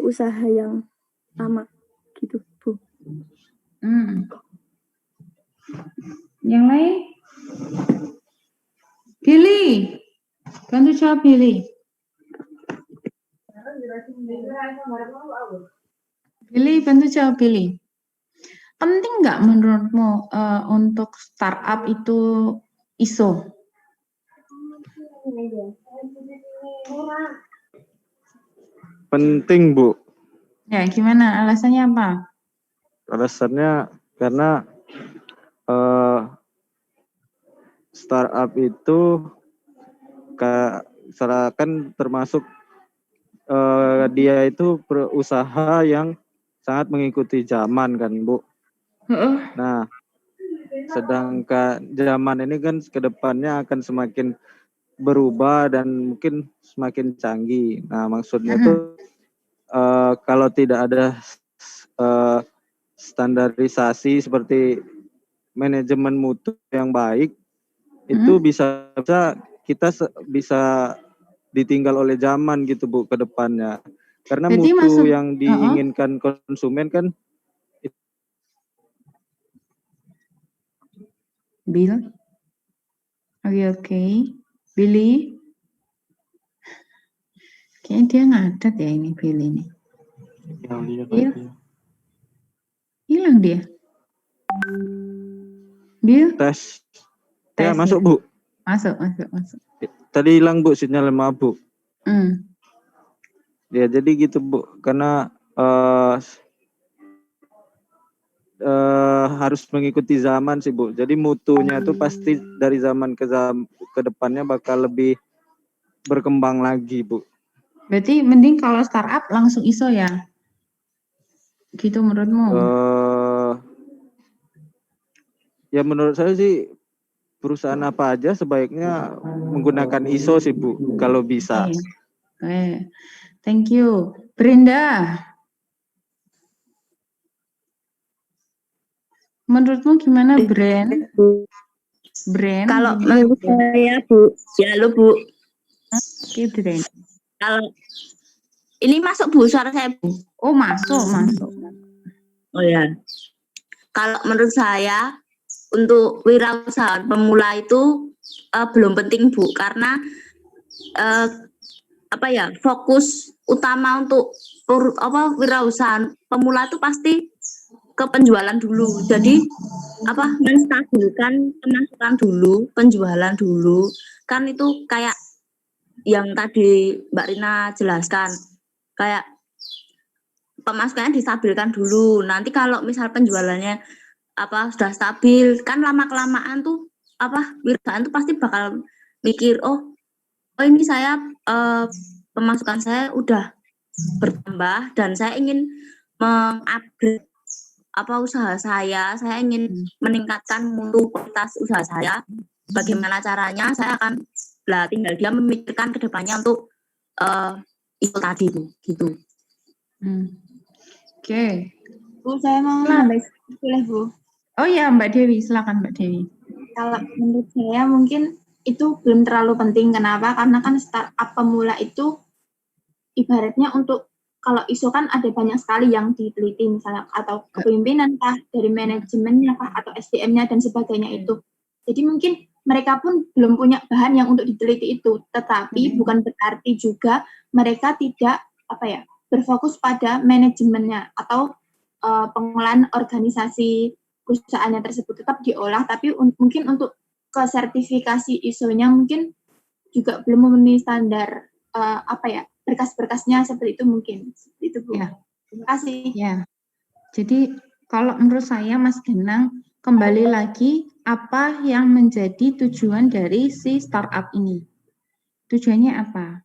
B: usaha yang lama gitu, Bu.
A: Yang lain? Billy, bantu jawab Billy. Billy, bantu jawab Billy. Penting nggak menurutmu untuk startup itu ISO?
E: Penting, Bu.
A: Ya, gimana? Alasannya apa?
E: Alasannya karena startup itu kan termasuk dia itu berusaha yang sangat mengikuti zaman kan, Bu. Nah, sedangkan zaman ini kan kedepannya akan semakin berubah dan mungkin semakin canggih. Nah, maksudnya tuh kalau tidak ada standarisasi seperti manajemen mutu yang baik, itu bisa kita bisa ditinggal oleh zaman gitu, Bu, ke depannya. Karena
A: Jadi
E: mutu yang diinginkan konsumen kan.
A: Bill? Oke. Billy? Kayaknya dia ngadat ya ini Billy ini. Bill? Hilang dia. Bill?
E: Tes. Ya, masuk, Bu.
A: Masuk.
E: Tadi hilang, Bu, sinyal mabuk. Ya, jadi gitu, Bu. Karena harus mengikuti zaman sih, Bu. Jadi mutunya itu pasti dari zaman ke depannya bakal lebih berkembang lagi, Bu.
A: Berarti mending kalau startup langsung ISO ya? Gitu menurutmu?
E: Ya menurut saya sih perusahaan apa aja sebaiknya menggunakan ISO sih, Bu, kalau bisa.
A: Oke. Thank you. Brenda. Menurutmu gimana brand?
I: Kalau menurut saya, Bu, ya lo, Bu.
A: Oke, brand.
I: Kalau ini masuk, Bu, suara saya, Bu.
A: Oh, masuk.
I: Oh ya. Kalau menurut saya untuk wirausaha pemula itu belum penting, Bu, karena fokus utama untuk wirausaha pemula itu pasti ke penjualan dulu. Jadi menstabilkan pemasukan dulu, penjualan dulu. Kan itu kayak yang tadi Mbak Rina jelaskan. Kayak pemasukannya distabilkan dulu. Nanti kalau misal penjualannya sudah stabil, kan lama-kelamaan tuh perusahaan tuh pasti bakal mikir, oh ini saya pemasukan saya udah bertambah dan saya ingin mengupgrade usaha saya ingin meningkatkan mutu kualitas usaha saya. Bagaimana caranya? Saya akan tinggal dia memikirkan kedepannya untuk itu tadi, Bu, gitu.
A: Oke.
G: Bu, saya mau nambah boleh, Bu?
A: Oh ya, Mbak Dewi, silakan Mbak Dewi.
G: Kalau menurut saya mungkin itu belum terlalu penting. Kenapa? Karena kan startup pemula itu ibaratnya untuk kalau ISO kan ada banyak sekali yang diteliti misalnya, atau kepemimpinan kah, dari manajemennya kah, atau SDM-nya dan sebagainya itu. Jadi mungkin mereka pun belum punya bahan yang untuk diteliti itu, tetapi bukan berarti juga mereka tidak berfokus pada manajemennya atau pengolahan organisasi perusahaannya tersebut tetap diolah, tapi mungkin untuk ke sertifikasi ISO-nya mungkin juga belum memenuhi standar berkas-berkasnya seperti itu mungkin. Seperti itu, Bu.
A: Ya.
G: Terima kasih.
A: Ya. Jadi kalau menurut saya Mas Genang, kembali lagi apa yang menjadi tujuan dari si startup ini. Tujuannya apa?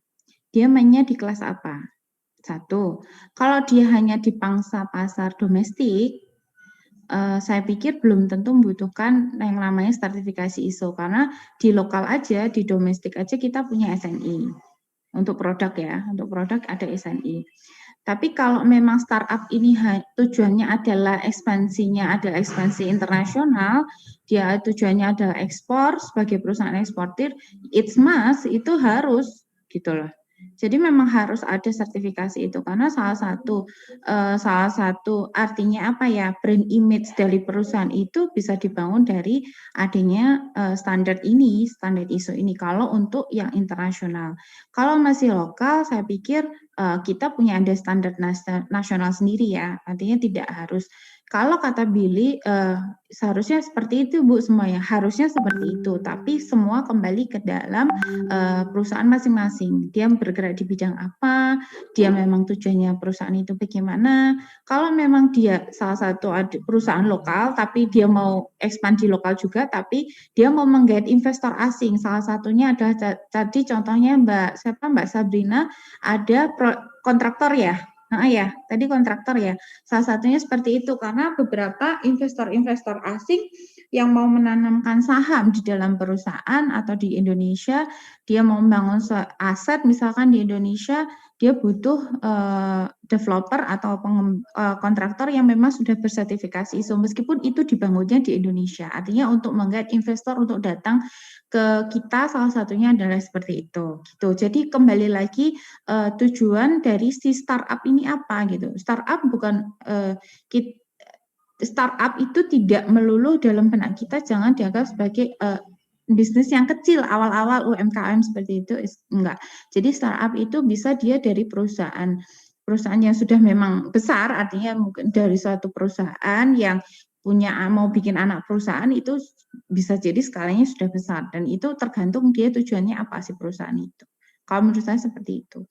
A: Dia mainnya di kelas apa? Satu, kalau dia hanya di pangsa pasar domestik, saya pikir belum tentu membutuhkan yang namanya sertifikasi ISO, karena di lokal aja, di domestik aja kita punya SNI. Untuk produk ya, untuk produk ada SNI. Tapi kalau memang startup ini tujuannya adalah ekspansinya, adalah ekspansi internasional, dia tujuannya adalah ekspor sebagai perusahaan eksportir, it's must, itu harus gitu loh. Jadi memang harus ada sertifikasi itu, karena salah satu artinya brand image dari perusahaan itu bisa dibangun dari adanya standar ini, standar ISO ini kalau untuk yang internasional. Kalau masih lokal, saya pikir kita punya ada standar nasional sendiri ya, artinya tidak harus. Kalau kata Billy, seharusnya seperti itu Bu semuanya, harusnya seperti itu, tapi semua kembali ke dalam perusahaan masing-masing. Dia bergerak di bidang apa, dia memang tujuannya perusahaan itu bagaimana. Kalau memang dia salah satu perusahaan lokal, tapi dia mau ekspansi lokal juga, tapi dia mau menggait investor asing. Salah satunya adalah tadi contohnya Mbak Sabrina, ada kontraktor ya. Nah ya, tadi kontraktor ya. Salah satunya seperti itu, karena beberapa investor-investor asing yang mau menanamkan saham di dalam perusahaan atau di Indonesia, dia mau membangun aset misalkan di Indonesia, dia butuh developer atau kontraktor yang memang sudah bersertifikasi ISO, meskipun itu dibangunnya di Indonesia. Artinya untuk menggait investor untuk datang ke kita, salah satunya adalah seperti itu. Gitu. Jadi kembali lagi tujuan dari si startup ini apa gitu. Startup bukan startup itu tidak melulu dalam benak kita, jangan dianggap sebagai bisnis yang kecil awal-awal UMKM seperti itu, enggak. Jadi startup itu bisa dia dari perusahaan yang sudah memang besar, artinya mungkin dari suatu perusahaan yang mau bikin anak perusahaan, itu bisa jadi skalanya sudah besar, dan itu tergantung dia tujuannya apa si perusahaan itu. Kalau menurut saya seperti itu.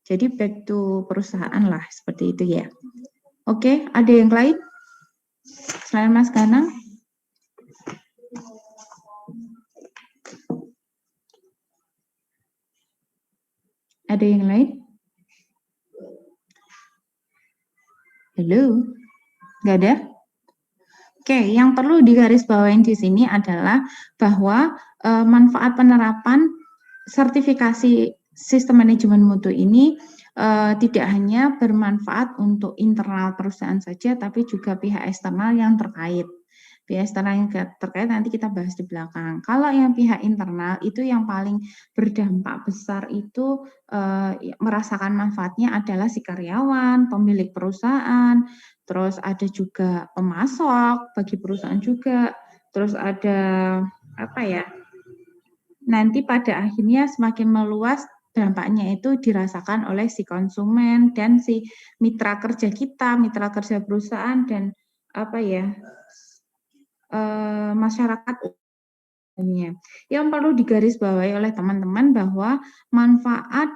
A: Jadi back to perusahaan lah, seperti itu ya. Oke, ada yang lain? Selain Mas Ganang? Ada yang lain? Halo? Nggak ada? Oke, yang perlu digarisbawahi di sini adalah bahwa manfaat penerapan sertifikasi sistem manajemen mutu ini tidak hanya bermanfaat untuk internal perusahaan saja, tapi juga pihak eksternal yang terkait. Pihak eksternal yang terkait nanti kita bahas di belakang. Kalau yang pihak internal itu yang paling berdampak besar itu merasakan manfaatnya adalah si karyawan, pemilik perusahaan, terus ada juga pemasok bagi perusahaan juga, terus ada nanti pada akhirnya semakin meluas dampaknya itu dirasakan oleh si konsumen dan si mitra kerja kita, mitra kerja perusahaan, dan masyarakat umumnya. Yang perlu digarisbawahi oleh teman-teman bahwa manfaat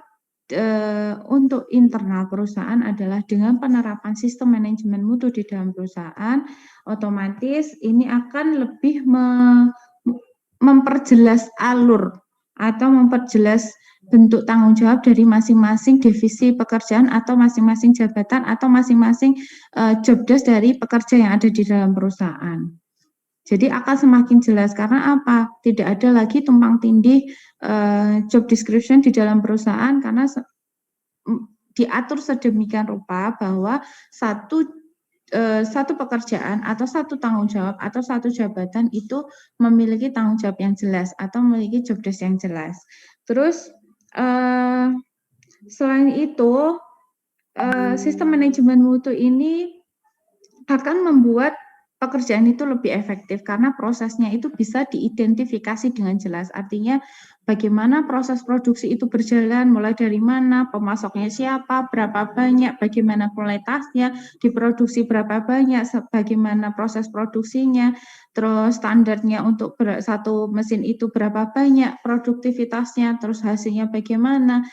A: untuk internal perusahaan adalah dengan penerapan sistem manajemen mutu di dalam perusahaan, otomatis ini akan lebih memperjelas alur atau memperjelas bentuk tanggung jawab dari masing-masing divisi pekerjaan atau masing-masing jabatan atau masing-masing job desk dari pekerja yang ada di dalam perusahaan. Jadi akan semakin jelas, karena apa? Tidak ada lagi tumpang tindih job description di dalam perusahaan, karena diatur sedemikian rupa bahwa satu pekerjaan atau satu tanggung jawab atau satu jabatan itu memiliki tanggung jawab yang jelas atau memiliki job desk yang jelas. Terus selain itu sistem manajemen mutu ini akan membuat pekerjaan itu lebih efektif karena prosesnya itu bisa diidentifikasi dengan jelas. Artinya bagaimana proses produksi itu berjalan, mulai dari mana, pemasoknya siapa, berapa banyak, bagaimana kualitasnya, diproduksi berapa banyak, bagaimana proses produksinya, terus standarnya untuk satu mesin itu berapa banyak, produktivitasnya, terus hasilnya bagaimana,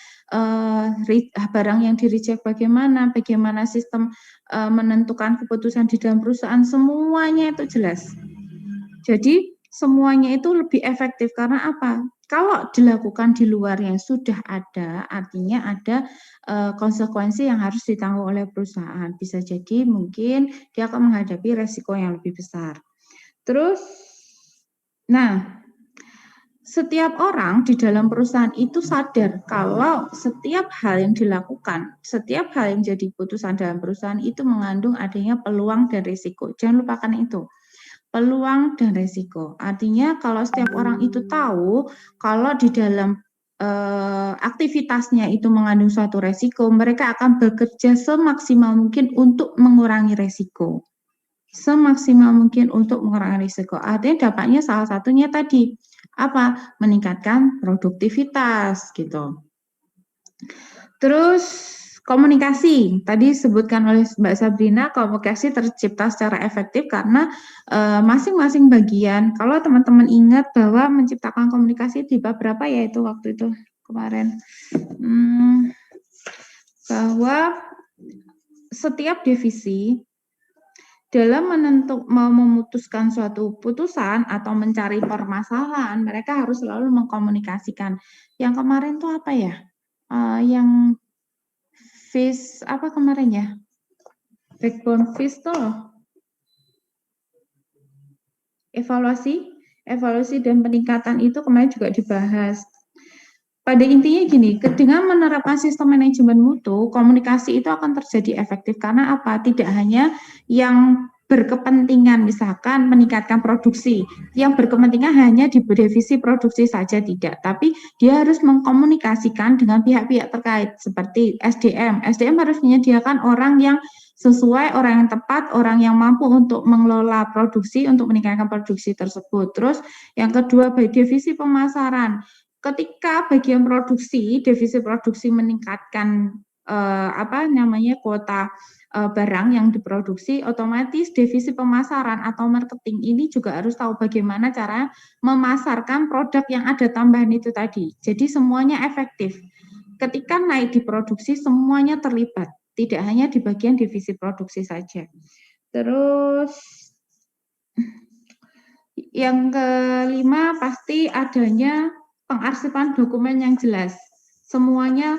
A: barang yang di-reject bagaimana, bagaimana sistem menentukan keputusan di dalam perusahaan, semuanya itu jelas. Jadi semuanya itu lebih efektif karena apa? Kalau dilakukan di luar yang sudah ada, artinya ada konsekuensi yang harus ditanggung oleh perusahaan. Bisa jadi mungkin dia akan menghadapi resiko yang lebih besar. Terus, nah, setiap orang di dalam perusahaan itu sadar kalau setiap hal yang dilakukan, setiap hal yang jadi putusan dalam perusahaan itu mengandung adanya peluang dan risiko. Jangan lupakan itu. Peluang dan risiko. Artinya kalau setiap orang itu tahu kalau di dalam aktivitasnya itu mengandung suatu risiko, mereka akan bekerja semaksimal mungkin untuk mengurangi risiko. Semaksimal mungkin untuk mengurangi risiko. Artinya dampaknya salah satunya tadi apa? Meningkatkan produktivitas gitu. Terus komunikasi, tadi disebutkan oleh Mbak Sabrina, komunikasi tercipta secara efektif karena masing-masing bagian. Kalau teman-teman ingat bahwa menciptakan komunikasi di bab berapa ya itu waktu itu kemarin, bahwa setiap divisi dalam mau memutuskan suatu putusan atau mencari permasalahan, mereka harus selalu mengkomunikasikan. Yang kemarin tuh apa ya? Yang fish apa kemarin ya? Backbone fish tuh loh. Evaluasi dan peningkatan itu kemarin juga dibahas. Pada intinya gini, dengan menerapkan sistem manajemen mutu, komunikasi itu akan terjadi efektif karena apa? Tidak hanya yang berkepentingan misalkan meningkatkan produksi, yang berkepentingan hanya di divisi produksi saja tidak, tapi dia harus mengkomunikasikan dengan pihak-pihak terkait seperti SDM. SDM harus menyediakan orang yang sesuai, orang yang tepat, orang yang mampu untuk mengelola produksi, untuk meningkatkan produksi tersebut. Terus yang kedua, divisi pemasaran. Ketika bagian produksi, divisi produksi meningkatkan kuota barang yang diproduksi, otomatis divisi pemasaran atau marketing ini juga harus tahu bagaimana cara memasarkan produk yang ada tambahan itu tadi. Jadi semuanya efektif. Ketika naik di produksi, semuanya terlibat, tidak hanya di bagian divisi produksi saja. Terus yang kelima pasti adanya pengarsipan dokumen yang jelas. Semuanya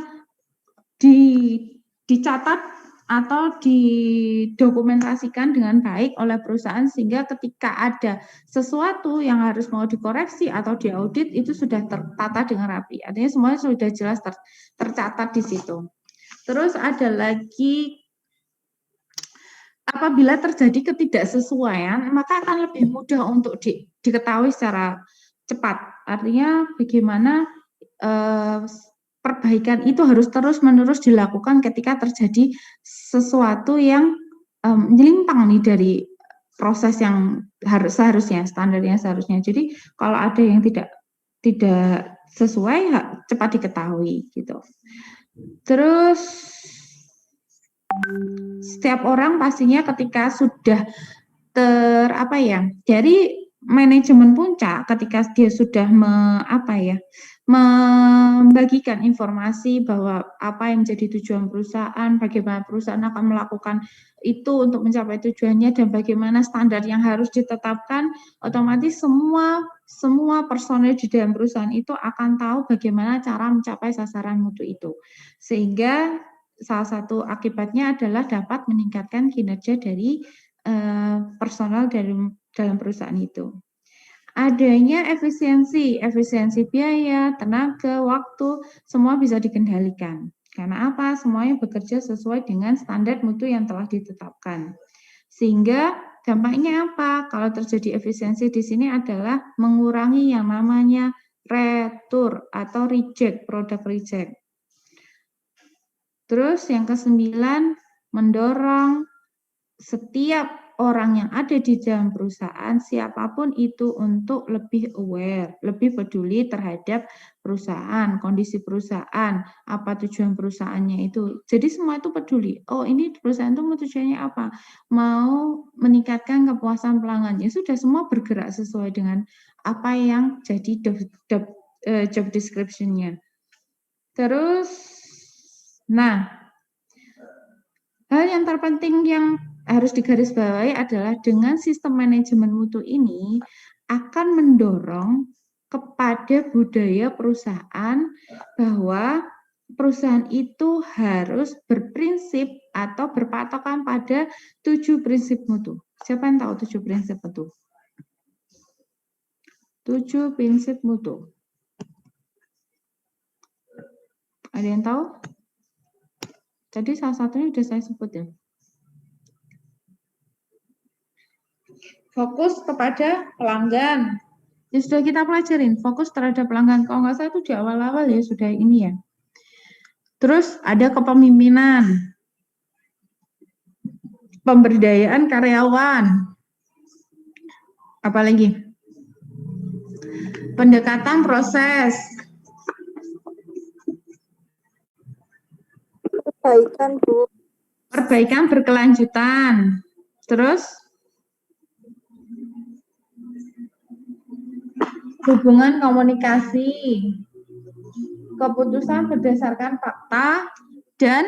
A: dicatat atau didokumentasikan dengan baik oleh perusahaan sehingga ketika ada sesuatu yang harus mau dikoreksi atau diaudit itu sudah tertata dengan rapi. Artinya semuanya sudah jelas tercatat di situ. Terus ada lagi apabila terjadi ketidaksesuaian, maka akan lebih mudah untuk diketahui secara cepat. Artinya bagaimana perbaikan itu harus terus-menerus dilakukan ketika terjadi sesuatu yang menyimpang nih dari proses yang seharusnya, standarnya seharusnya. Jadi kalau ada yang tidak sesuai, cepat diketahui gitu. Terus setiap orang pastinya ketika sudah dari manajemen puncak ketika dia sudah membagikan informasi bahwa apa yang menjadi tujuan perusahaan, bagaimana perusahaan akan melakukan itu untuk mencapai tujuannya dan bagaimana standar yang harus ditetapkan, otomatis semua personel di dalam perusahaan itu akan tahu bagaimana cara mencapai sasaran mutu itu. Sehingga salah satu akibatnya adalah dapat meningkatkan kinerja dari personal dalam perusahaan itu. Adanya efisiensi biaya, tenaga, waktu, semua bisa dikendalikan. Karena apa? Semuanya bekerja sesuai dengan standar mutu yang telah ditetapkan. Sehingga dampaknya apa? Kalau terjadi efisiensi di sini adalah mengurangi yang namanya retur atau reject, produk reject. Terus yang ke-9, mendorong setiap orang yang ada di dalam perusahaan, siapapun itu, untuk lebih aware, lebih peduli terhadap perusahaan, kondisi perusahaan, apa tujuan perusahaannya itu. Jadi semua itu peduli. Oh, ini perusahaan itu mau tujuannya apa? Mau meningkatkan kepuasan pelanggan. Ya sudah, semua bergerak sesuai dengan apa yang jadi job description-nya. Terus, nah, hal yang terpenting yang harus digarisbawahi adalah dengan sistem manajemen mutu ini akan mendorong kepada budaya perusahaan bahwa perusahaan itu harus berprinsip atau berpatokan pada 7 prinsip mutu. Siapa yang tahu 7 prinsip mutu? 7 prinsip mutu. Ada yang tahu? Tadi salah satunya sudah saya sebut ya. Fokus kepada pelanggan. Ya sudah kita pelajarin, fokus terhadap pelanggan. Kalau nggak salah itu di awal-awal ya, sudah ini ya. Terus ada kepemimpinan. Pemberdayaan karyawan. Apalagi? Pendekatan proses.
B: Perbaikan, Bu.
A: Perbaikan berkelanjutan. Terus? Hubungan komunikasi, keputusan berdasarkan fakta, dan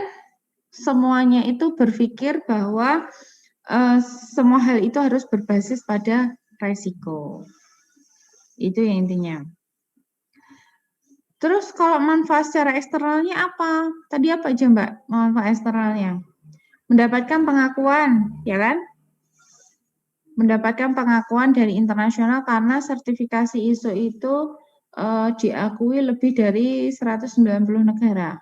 A: semuanya itu berpikir bahwa semua hal itu harus berbasis pada resiko. Itu yang intinya. Terus kalau manfaat secara eksternalnya apa? Tadi apa aja Mbak manfaat eksternalnya? Mendapatkan pengakuan, ya kan? Mendapatkan pengakuan dari internasional karena sertifikasi ISO itu diakui lebih dari 190 negara.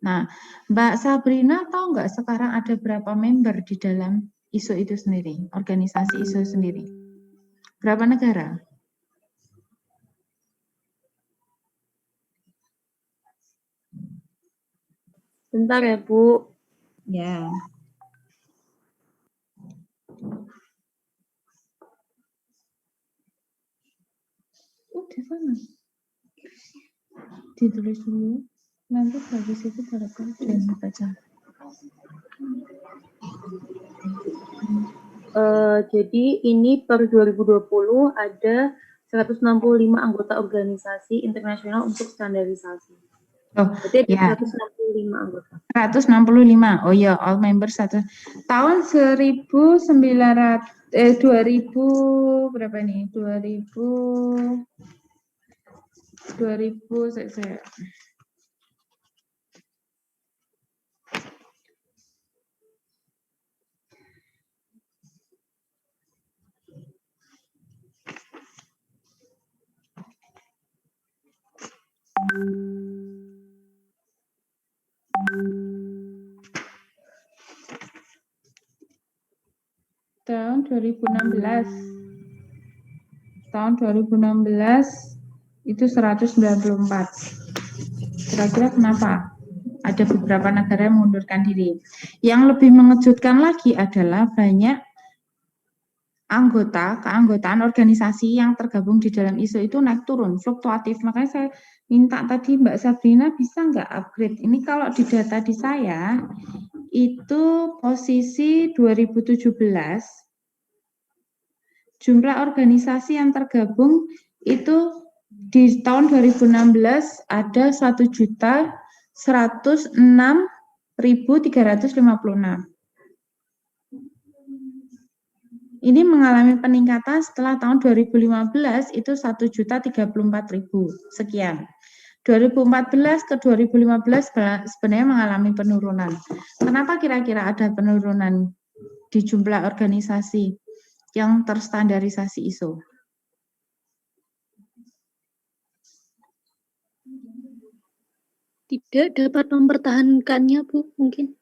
A: Nah, Mbak Sabrina tahu nggak sekarang ada berapa member di dalam ISO itu sendiri, organisasi ISO sendiri? Berapa negara?
D: Bentar ya, Bu.
A: Ya. Udah sana. Ditulis dulu. Nanti habis itu baru dan baca.
D: Jadi ini per 2020 ada 165 anggota organisasi internasional untuk standarisasi.
A: Oh,
D: Berarti ada
A: ya.
D: 165 anggota.
A: 165. Oh ya, all members satu. Tahun 2000 berapa nih? 2000 saya tahun 2016 itu 194. Kira-kira kenapa? Ada beberapa negara yang mengundurkan diri. Yang lebih mengejutkan lagi adalah banyak keanggotaan organisasi yang tergabung di dalam ISO itu naik turun, fluktuatif. Makanya saya minta tadi Mbak Sabrina bisa nggak upgrade. Ini kalau di data di saya, itu posisi 2017, jumlah organisasi yang tergabung itu di tahun 2016 ada 1.106.356. Ini mengalami peningkatan setelah tahun 2015 itu 1.034.000 sekian. 2014 ke 2015 sebenarnya mengalami penurunan. Kenapa kira-kira ada penurunan di jumlah organisasi yang terstandarisasi ISO?
B: Tidak dapat mempertahankannya, Bu, mungkin.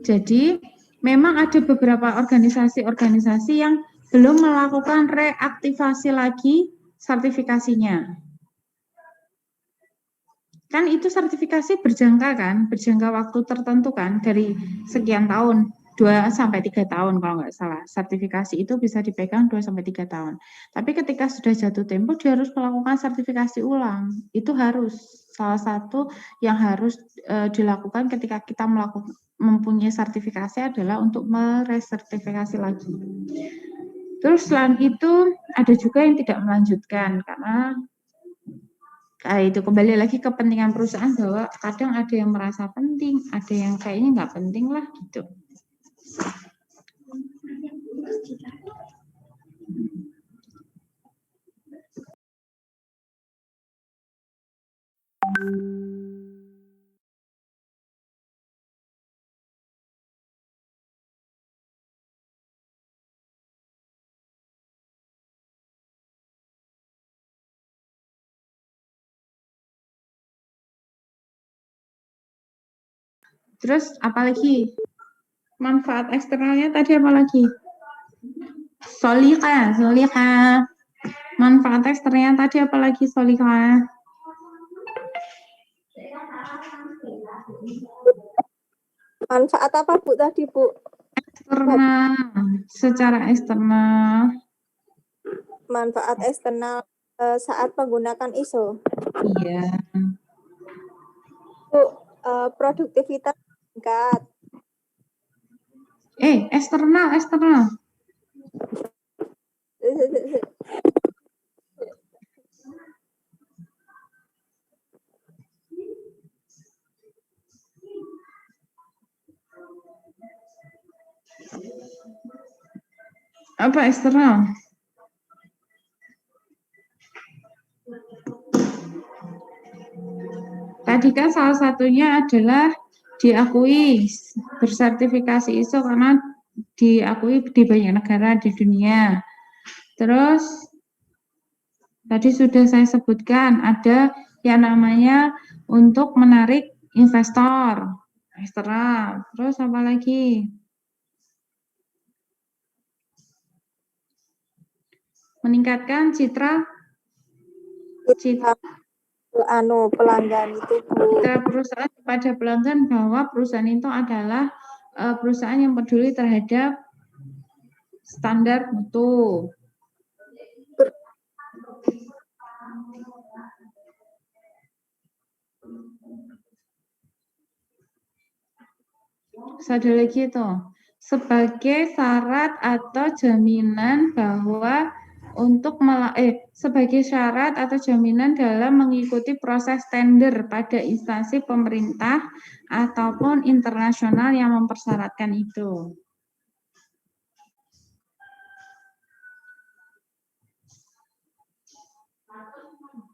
A: Jadi, memang ada beberapa organisasi-organisasi yang belum melakukan reaktivasi lagi sertifikasinya. Kan itu sertifikasi berjangka kan, berjangka waktu tertentu kan, dari sekian tahun, 2-3 tahun kalau nggak salah. Sertifikasi itu bisa dipegang 2-3 tahun. Tapi ketika sudah jatuh tempo, dia harus melakukan sertifikasi ulang. Itu harus salah satu yang harus dilakukan ketika kita mempunyai sertifikasi adalah untuk meresertifikasi lagi. Terus selain itu ada juga yang tidak melanjutkan karena itu kembali lagi ke kepentingan perusahaan bahwa kadang ada yang merasa penting, ada yang kayaknya nggak penting lah gitu. Terus apalagi manfaat eksternalnya tadi apa lagi? Solihah. Manfaat eksternalnya tadi apa lagi solihah?
J: Manfaat apa Bu tadi Bu?
A: Eksternal, secara eksternal.
J: Manfaat eksternal saat menggunakan ISO.
A: Iya.
J: Bu, produktivitas meningkat.
A: Eksternal. Apa eksternal? Tadi kan salah satunya adalah diakui bersertifikasi ISO karena diakui di banyak negara di dunia. Terus tadi sudah saya sebutkan ada yang namanya untuk menarik investor eksternal. Terus apa lagi? Meningkatkan citra
J: pelanggan itu Bu.
A: Citra perusahaan kepada pelanggan bahwa perusahaan itu adalah perusahaan yang peduli terhadap standar mutu. Ada lagi itu sebagai syarat atau jaminan bahwa sebagai syarat atau jaminan dalam mengikuti proses tender pada instansi pemerintah ataupun internasional yang mempersyaratkan itu.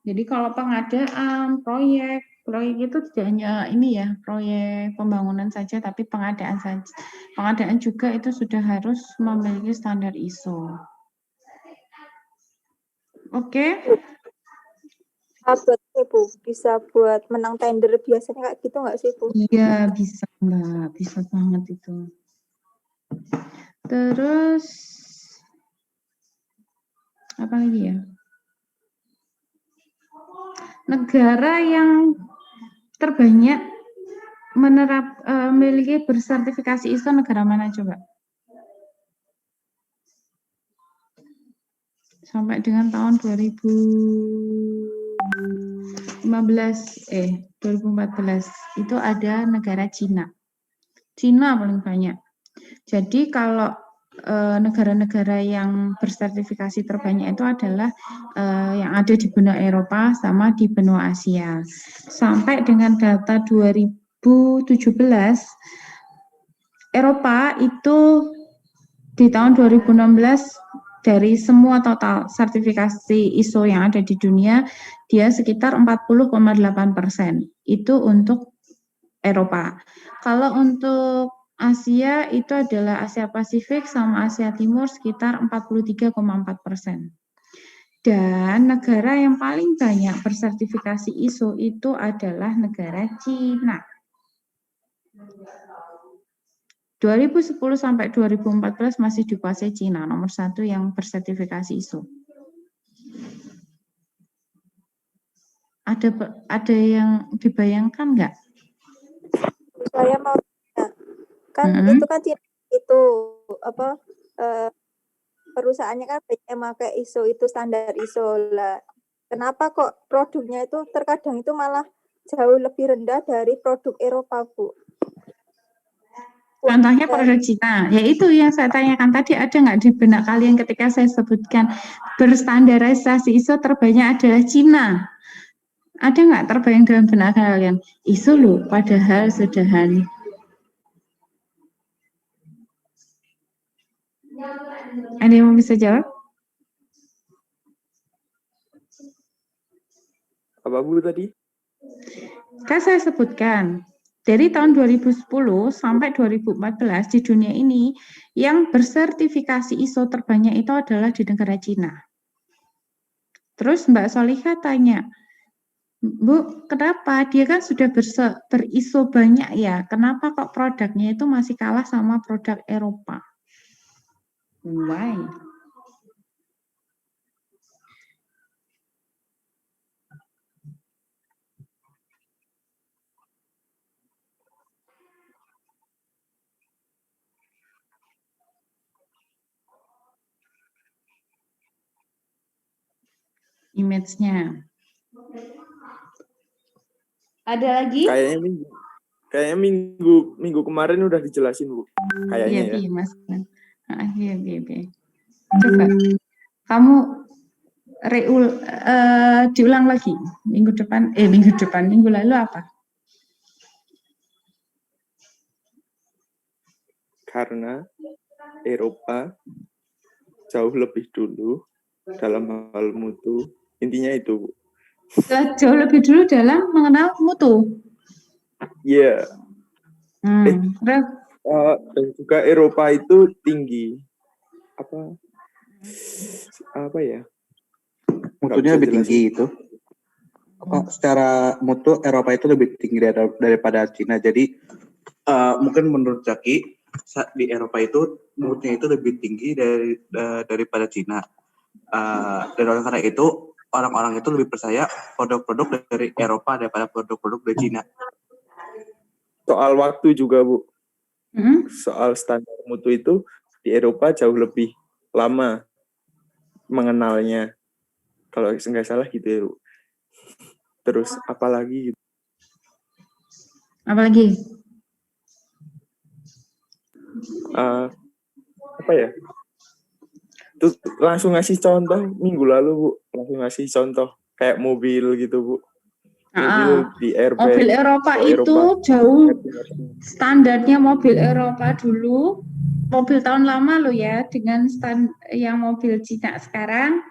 A: Jadi kalau pengadaan proyek itu tidak hanya ini ya, proyek pembangunan saja, tapi pengadaan saja. Pengadaan juga itu sudah harus memiliki standar ISO. Oke.
J: Bu, bisa buat menang tender biasanya kayak gitu nggak sih Bu?
A: Iya bisa Mbak, bisa banget itu. Terus apa lagi ya? Negara yang terbanyak memiliki bersertifikasi ISO negara mana coba? Sampai dengan tahun 2014 itu ada negara Cina. Cina paling banyak. Jadi kalau negara-negara yang bersertifikasi terbanyak itu adalah yang ada di benua Eropa sama di benua Asia. Sampai dengan data 2017 Eropa itu di tahun 2016 dari semua total sertifikasi ISO yang ada di dunia, dia sekitar 40,8%. Itu untuk Eropa. Kalau untuk Asia itu adalah Asia Pasifik sama Asia Timur sekitar 43,4%. Dan negara yang paling banyak bersertifikasi ISO itu adalah negara Cina. 2010 sampai 2014 masih dikuasai Cina, nomor 1 yang bersertifikasi ISO. Ada yang dibayangkan nggak?
J: Saya mau tanya, kan
A: Mm-mm.
J: itu kan itu apa perusahaannya kan banyak yang pakai ISO, itu standar ISO lah. Kenapa kok produknya itu terkadang itu malah jauh lebih rendah dari produk Eropa, Bu?
A: Contohnya produk Cina, yaitu yang saya tanyakan tadi, ada nggak di benak kalian ketika saya sebutkan berstandarisasi ISO terbanyak adalah Cina? Ada nggak terbayang dalam benak kalian? ISO loh, padahal sederhana. Ada yang bisa jawab?
H: Apa Bu tadi?
A: Kan saya sebutkan, dari tahun 2010 sampai 2014 di dunia ini, yang bersertifikasi ISO terbanyak itu adalah di negara Cina. Terus Mbak Solihah tanya, Bu, kenapa? Dia kan sudah ber-ISO banyak ya, kenapa kok produknya itu masih kalah sama produk Eropa? Why? Image-nya. Ada lagi?
H: Kayaknya minggu kemarin udah dijelasin Bu. Kayaknya ya.
A: Iya, Mas. Iya. Coba kamu diulang lagi minggu lalu apa?
H: Karena Eropa jauh lebih dulu dalam hal mutu. Intinya itu, Bu.
A: Jauh lebih dulu dalam mengenal mutu.
H: Iya.
A: Yeah.
H: Dan juga Eropa itu tinggi. Apa ya?
C: Mutunya lebih tinggi itu. Secara mutu Eropa itu lebih tinggi daripada Cina. Jadi mungkin menurut Zaki di Eropa itu mutunya itu lebih tinggi daripada Cina. Dan oleh karena itu orang-orang itu lebih percaya produk-produk dari Eropa daripada produk-produk dari Cina.
H: Soal waktu juga Bu. Soal standar mutu itu di Eropa jauh lebih lama mengenalnya. Kalau nggak salah gitu ya Bu. Terus apalagi gitu.
A: Apalagi?
H: Apa ya? Terus langsung ngasih contoh minggu lalu Bu, langsung ngasih contoh kayak mobil gitu Bu. Mobil di airbag.
A: Mobil Eropa itu jauh standarnya mobil Eropa dulu. Mobil tahun lama loh ya, dengan yang mobil Cina sekarang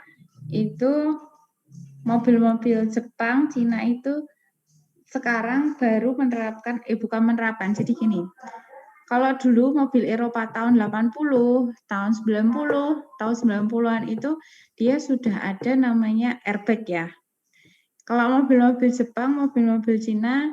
A: itu mobil-mobil Jepang, Cina itu sekarang baru menerapkan, bukan menerapkan, jadi gini. Kalau dulu mobil Eropa tahun 80, tahun 90, tahun 90-an itu dia sudah ada namanya airbag ya. Kalau mobil-mobil Jepang, mobil-mobil Cina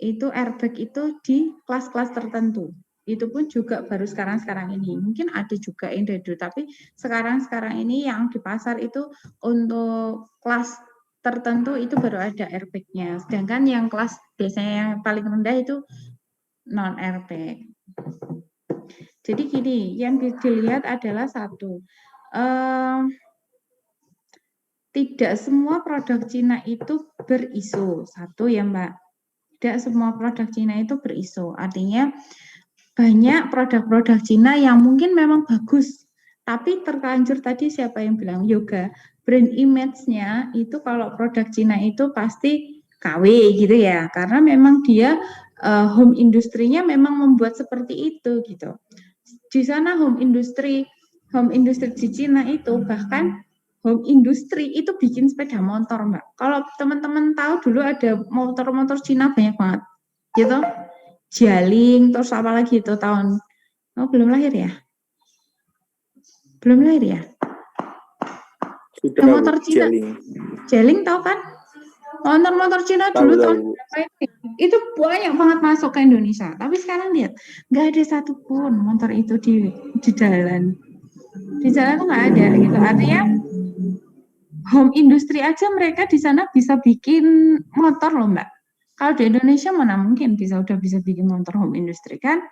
A: itu airbag itu di kelas-kelas tertentu. Itu pun juga baru sekarang ini. Mungkin ada juga yang dari dulu, tapi sekarang ini yang di pasar itu untuk kelas tertentu itu baru ada airbag-nya. Sedangkan yang kelas biasanya yang paling rendah itu non airbag. Jadi gini, yang dilihat adalah satu, tidak semua produk Cina itu ber-ISO. Satu ya Mbak, tidak semua produk Cina itu ber-ISO. Artinya banyak produk-produk Cina yang mungkin memang bagus, tapi terlanjur tadi siapa yang bilang yoga, brand image-nya itu kalau produk Cina itu pasti KW gitu ya, karena memang dia home industrinya memang membuat seperti itu gitu. Di sana home industry di Cina itu bahkan home industry itu bikin sepeda motor Mbak. Kalau teman-teman tahu dulu ada motor-motor Cina banyak banget gitu. Jialing, terus apa lagi itu tahun belum lahir ya? Belum lahir ya?
H: Sudah
A: motor Cina. Jialing tahu kan? Motor-motor Cina dulu tahun berapa itu banyak banget masuk ke Indonesia. Tapi sekarang lihat, nggak ada satupun motor itu di jalan. Di jalan tuh nggak ada gitu. Artinya home industry aja mereka di sana bisa bikin motor loh Mbak. Kalau di Indonesia mana mungkin udah bisa bikin motor home industry kan?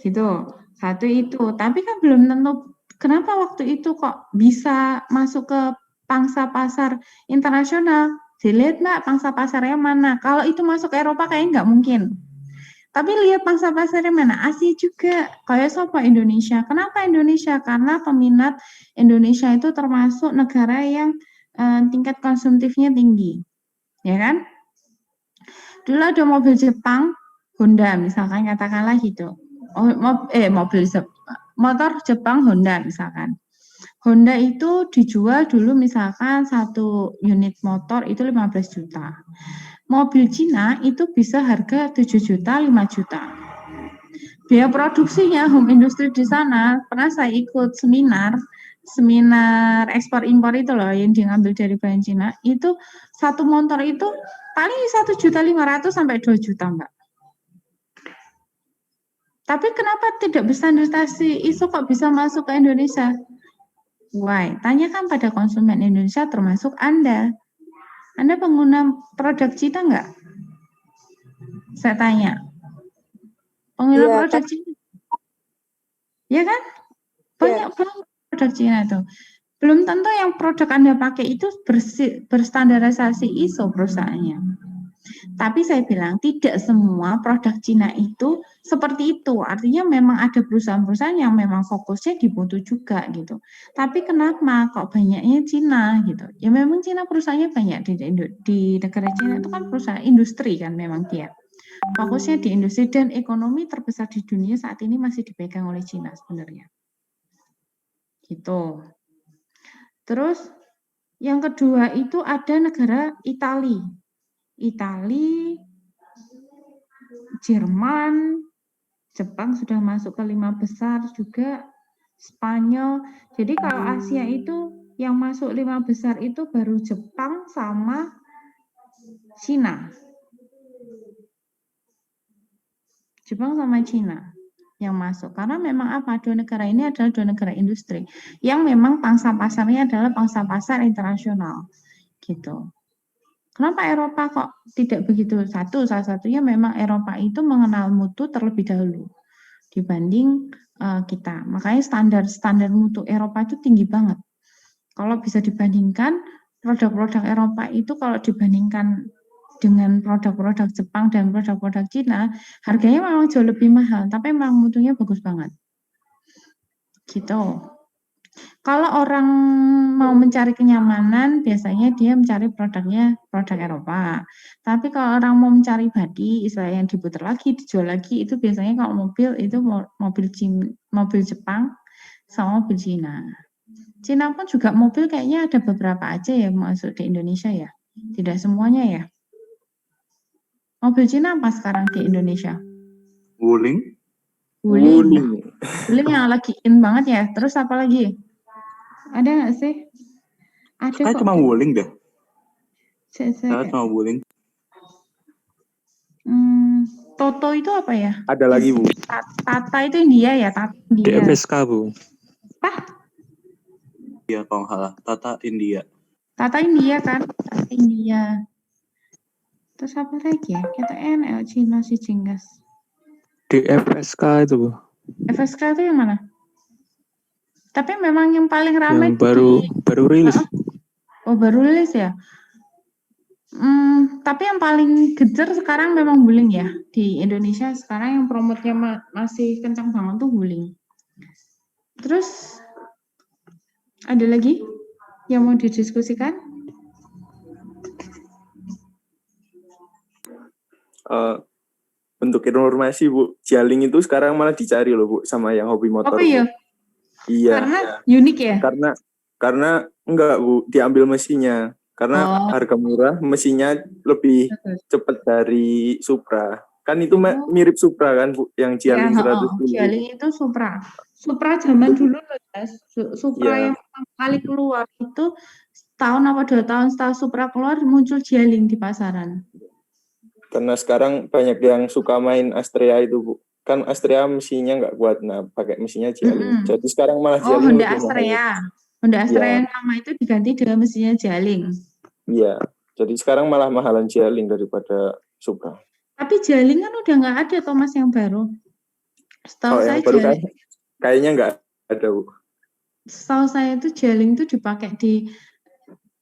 A: Gitu. Satu itu. Tapi kan belum tentu kenapa waktu itu kok bisa masuk ke pangsa pasar internasional. Dilihat Mbak pangsa pasarnya mana. Kalau itu masuk ke Eropa kayaknya nggak mungkin. Tapi lihat pangsa pasarnya mana, Asia juga, kayak siapa Indonesia. Kenapa Indonesia? Karena peminat Indonesia itu termasuk negara yang tingkat konsumtifnya tinggi, ya kan? Dulu ada mobil Jepang, Honda misalkan katakanlah gitu. Motor Jepang Honda misalkan. Honda itu dijual dulu misalkan satu unit motor itu 15 juta. Mobil Cina itu bisa harga 7 juta, 5 juta. Biaya produksinya home industry di sana, pernah saya ikut seminar ekspor impor itu loh yang diambil dari bahan Cina, itu satu motor itu paling 1.500.000 sampai 2 juta, Mbak. Tapi kenapa tidak berstandarisasi ISO kok bisa masuk ke Indonesia? Why? Tanyakan pada konsumen Indonesia termasuk Anda. Anda pengguna produk Cina nggak? Saya tanya. Pengguna produk Cina? Ya kan? Banyak banget produk Cina tuh. Belum tentu yang produk Anda pakai itu berstandarisasi ISO perusahaannya. Tapi saya bilang tidak semua produk Cina itu seperti itu. Artinya memang ada perusahaan-perusahaan yang memang fokusnya di mutu juga gitu. Tapi kenapa kok banyaknya Cina gitu? Ya memang Cina perusahaannya banyak di negara Cina itu kan perusahaan industri kan memang dia. Fokusnya di industri dan ekonomi terbesar di dunia saat ini masih dipegang oleh Cina sebenarnya. Gitu. Terus yang kedua itu ada negara Italia, Jerman, Jepang sudah masuk ke 5 besar juga, Spanyol. Jadi kalau Asia itu yang masuk 5 besar itu baru Jepang sama Cina. Jepang sama Cina yang masuk. Karena memang apa? Dua negara ini adalah dua negara industri yang memang pangsa pasarnya adalah pangsa pasar internasional. Gitu. Kenapa Eropa kok tidak begitu? Salah satunya memang Eropa itu mengenal mutu terlebih dahulu dibanding kita. Makanya standar mutu Eropa itu tinggi banget. Kalau bisa dibandingkan produk-produk Eropa itu kalau dibandingkan dengan produk-produk Jepang dan produk-produk Cina, harganya memang jauh lebih mahal, tapi memang mutunya bagus banget. Gitu. Kalau orang mau mencari kenyamanan, biasanya dia mencari produk Eropa. Tapi kalau orang mau mencari body, istilah yang diputar lagi, dijual lagi, itu biasanya kalau mobil itu mobil Jepang sama mobil Cina. Cina pun juga mobil kayaknya ada beberapa aja ya masuk di Indonesia ya. Tidak semuanya ya. Mobil Cina apa sekarang di Indonesia?
C: Wuling
A: yang lagi in banget ya. Terus apa lagi? Ada nggak sih? Ada kok.
C: Cuma Wuling deh. Cuma Wuling.
A: Toto itu apa ya?
H: Ada lagi, Bu.
A: Tata itu India ya? Tata India.
K: DFSK, Bu.
A: Apa?
C: Iya, kalau nggak salah. Tata India.
A: Tata India kan? Tata India. Terus apa lagi ya? Kita NL Cina si Jinggas.
K: DFSK itu, Bu.
A: FSK itu yang mana? Tapi memang yang paling ramai
K: yang baru rilis.
A: Oh, baru rilis ya? Tapi yang paling gejar sekarang memang Wuling ya. Di Indonesia sekarang yang promotnya masih kencang banget tuh Wuling. Terus ada lagi yang mau didiskusikan?
H: Untuk informasi, Bu, Jialing itu sekarang malah dicari loh, Bu, sama yang hobi motor.
A: Oh iya?
H: Iya.
A: Karena unik ya?
H: Karena enggak, Bu, diambil mesinnya. Karena harga murah, mesinnya lebih cepat dari Supra. Kan itu mirip Supra kan, Bu, yang Jialing 110.
A: Jialing itu Supra. Supra zaman dulu loh, guys. Supra yang pertama kali keluar itu tahun apa 2 tahun setelah Supra keluar muncul Jialing di pasaran.
H: Karena sekarang banyak yang suka main Astrea itu, Bu. Kan Astrea mesinnya nggak kuat, nah pakai mesinnya Jialing. Jadi sekarang malah Jialing
A: Honda Astrea. Honda Astra
H: Ya,
A: yang lama itu diganti dengan mesinnya Jaling.
H: iya. Jadi sekarang malah mahalan Jaling daripada Supra.
A: Tapi Jaling kan udah nggak ada Thomas yang baru. Setahu
H: Kalau
A: saya
H: yang baru
A: Jaling,
H: kayaknya nggak ada, Bu.
A: setahu saya itu Jaling itu dipakai di,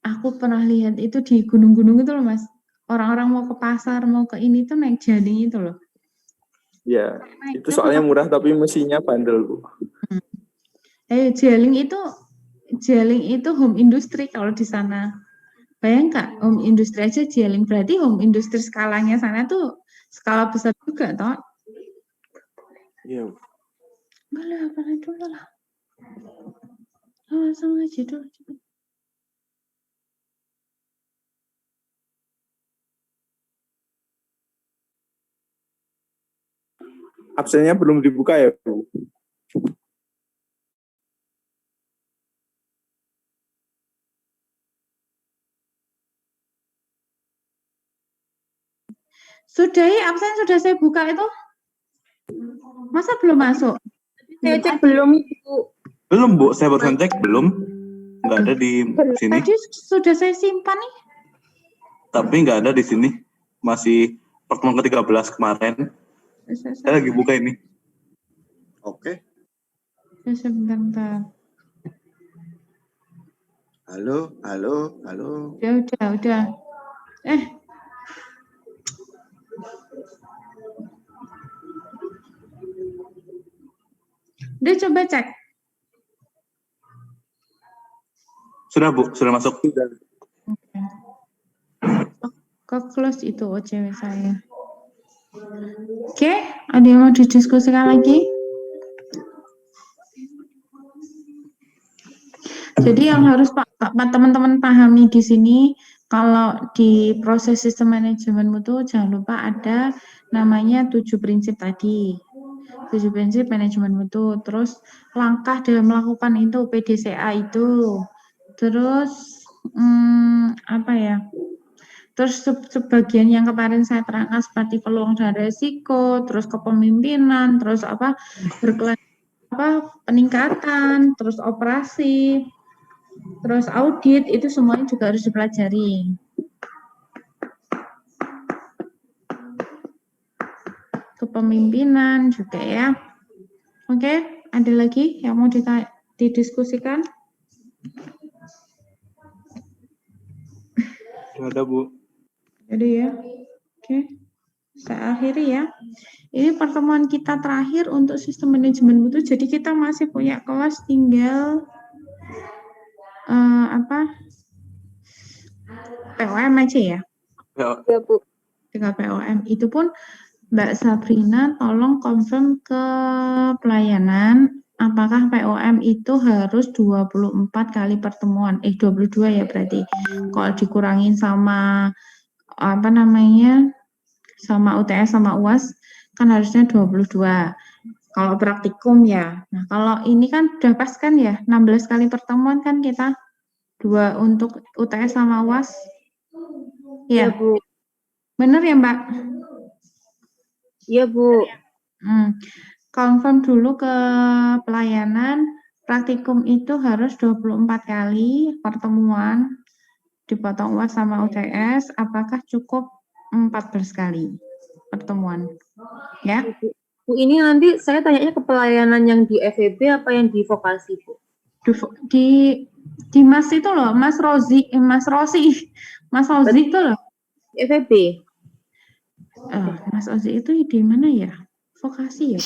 A: aku pernah lihat itu di gunung-gunung itu loh Mas. Orang-orang mau ke pasar, mau ke ini tuh naik Jaling itu loh.
H: Ya, itu
A: Naiknya
H: soalnya
A: pakai
H: murah tapi mesinnya bandel, Bu.
A: Jaling itu home industry kalau di sana. Bayangkan home industry aja Jaling, berarti home industry skalanya sana tuh skala besar juga toh.
H: Iya.
A: Boleh apa dulu lah. Sama aja dulu.
H: Absennya belum dibuka ya, Bu?
A: Sudah ya, absen sudah saya buka itu. Masa belum masuk?
D: Saya cek belum, Bu.
C: Belum, Bu. Saya barusan cek belum. Nggak ada di sini.
A: Tadi sudah saya simpan nih.
C: Tapi nggak ada di sini. Masih pertemuan ke-13 kemarin. Saya lagi buka ini.
L: Oke.
A: Sebentar.
L: Halo.
A: Udah. Dia coba cek.
C: Sudah, Bu. Sudah masuk.
A: Ke close itu OCW saya. Oke, ada yang mau didiskusikan lagi? Jadi yang harus teman-teman pahami di sini, kalau di proses sistem manajemen mutu jangan lupa ada namanya 7 prinsip tadi. 7 prinsip manajemen mutu. Terus langkah dalam melakukan itu PDCA itu. Terus apa ya? Terus sebagian yang kemarin saya terangkan seperti peluang dan resiko, terus kepemimpinan, terus peningkatan, terus operasi, terus audit, itu semuanya juga harus dipelajari. Kepemimpinan juga ya. Oke, ada lagi yang mau didiskusikan?
C: Ada, Bu.
A: Jadi ya, oke, saya akhiri ya. Ini pertemuan kita terakhir untuk sistem manajemen mutu. Jadi kita masih punya kelas tinggal POM aja ya.
J: Ya, Bu.
A: Tinggal POM. Itu pun Mbak Sabrina tolong confirm ke pelayanan apakah POM itu harus 24 kali pertemuan. 22 ya berarti. Kalau dikurangin sama sama UTS sama UAS kan harusnya 22. Kalau praktikum ya. Nah, kalau ini kan udah pas kan ya, 16 kali pertemuan kan kita 2 untuk UTS sama UAS.
D: Iya, Bu.
A: Bener ya, Mbak?
D: Iya, Bu.
A: Confirm dulu ke pelayanan, praktikum itu harus 24 kali pertemuan, dipotong UAS sama UTS, apakah cukup 14 kali pertemuan? Ya.
D: Bu, ini nanti saya tanyanya ke pelayanan yang di FEB apa yang di vokasi, Bu?
A: Di Mas itu loh, Mas Rozi itu loh.
D: FEB.
A: Mas Ozi itu di mana ya? Vokasi ya?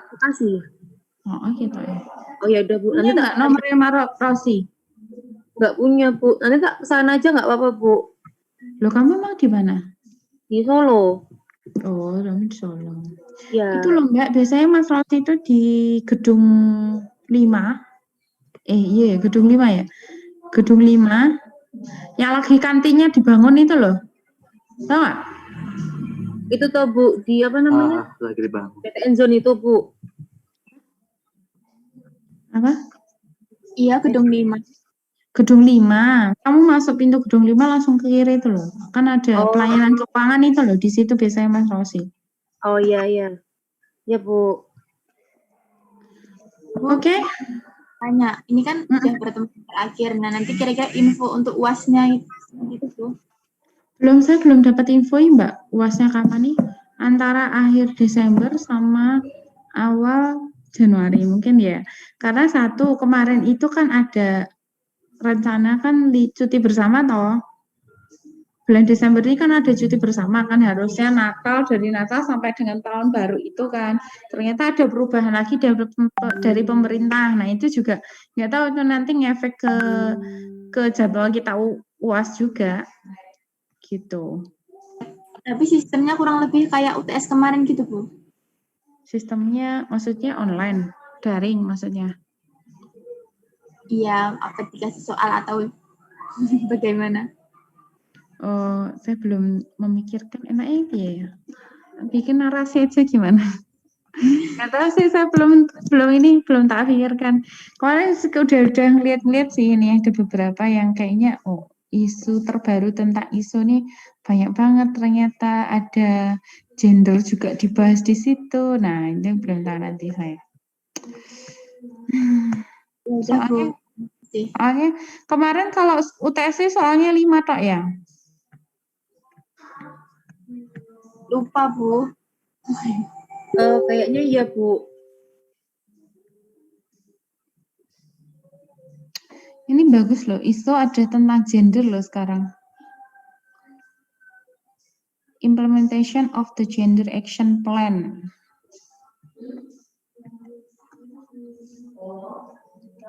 D: Vokasi.
A: Oh gitu ya.
D: Oh ya udah, Bu.
A: Nanti nggak nomornya Rosi?
D: Nggak punya, Bu. Nanti tak kesana aja nggak apa-apa, Bu.
A: Loh, kamu mau di mana?
D: Di Solo.
A: Oh, kamu di Solo.
D: Ya.
A: Itu loh Mbak, biasanya Mas Rosi itu di gedung 5. Iya, gedung 5 ya. Gedung 5. Yang lagi kantinnya dibangun itu loh. Tahu nggak?
D: Itu tuh, Bu, di apa namanya?
C: Lagi dibangun.
D: PTN Zone itu, Bu.
A: Apa?
G: Iya, gedung 5.
A: Gedung 5. Kamu masuk pintu gedung 5 langsung ke kiri itu loh. Kan ada pelayanan keuangan itu loh. Di situ biasanya Mas Rosi.
D: Oh iya. Ya, Bu.
A: Oke.
G: tanya, ini kan udah pertemuan terakhir. Nah, nanti kira-kira info untuk UAS-nya gitu, Bu.
A: Saya belum dapat info ya, Mbak. UAS-nya kapan nih? Antara akhir Desember sama awal Januari mungkin ya. Karena satu kemarin itu kan ada rencana kan cuti bersama toh. Bulan Desember ini kan ada cuti bersama kan, harusnya Natal, dari Natal sampai dengan tahun baru itu kan. Ternyata ada perubahan lagi dari pemerintah. Nah, itu juga nggak tahu itu nanti ngefek ke jadwal kita UAS juga. Gitu.
G: Tapi sistemnya kurang lebih kayak UTS kemarin gitu, Bu.
A: Sistemnya maksudnya online, daring maksudnya.
G: Iya, apa dikasih soal atau bagaimana?
A: Oh, saya belum memikirkan enaknya ya. Bikin narasi aja gimana? Nggak tahu sih, saya belum tak pikirkan. Kemarin udah ngeliat sih ini ada beberapa yang kayaknya isu terbaru tentang ISO nih banyak banget, ternyata ada gender juga dibahas di situ. Nah, ini belum tahu nanti saya. Soalnya kemarin kalau UTS soalnya 5 tok ya.
G: Lupa, Bu.
D: Kayaknya iya, Bu.
A: Ini bagus loh, ISO ada tentang gender loh sekarang. Implementation of the Gender Action Plan.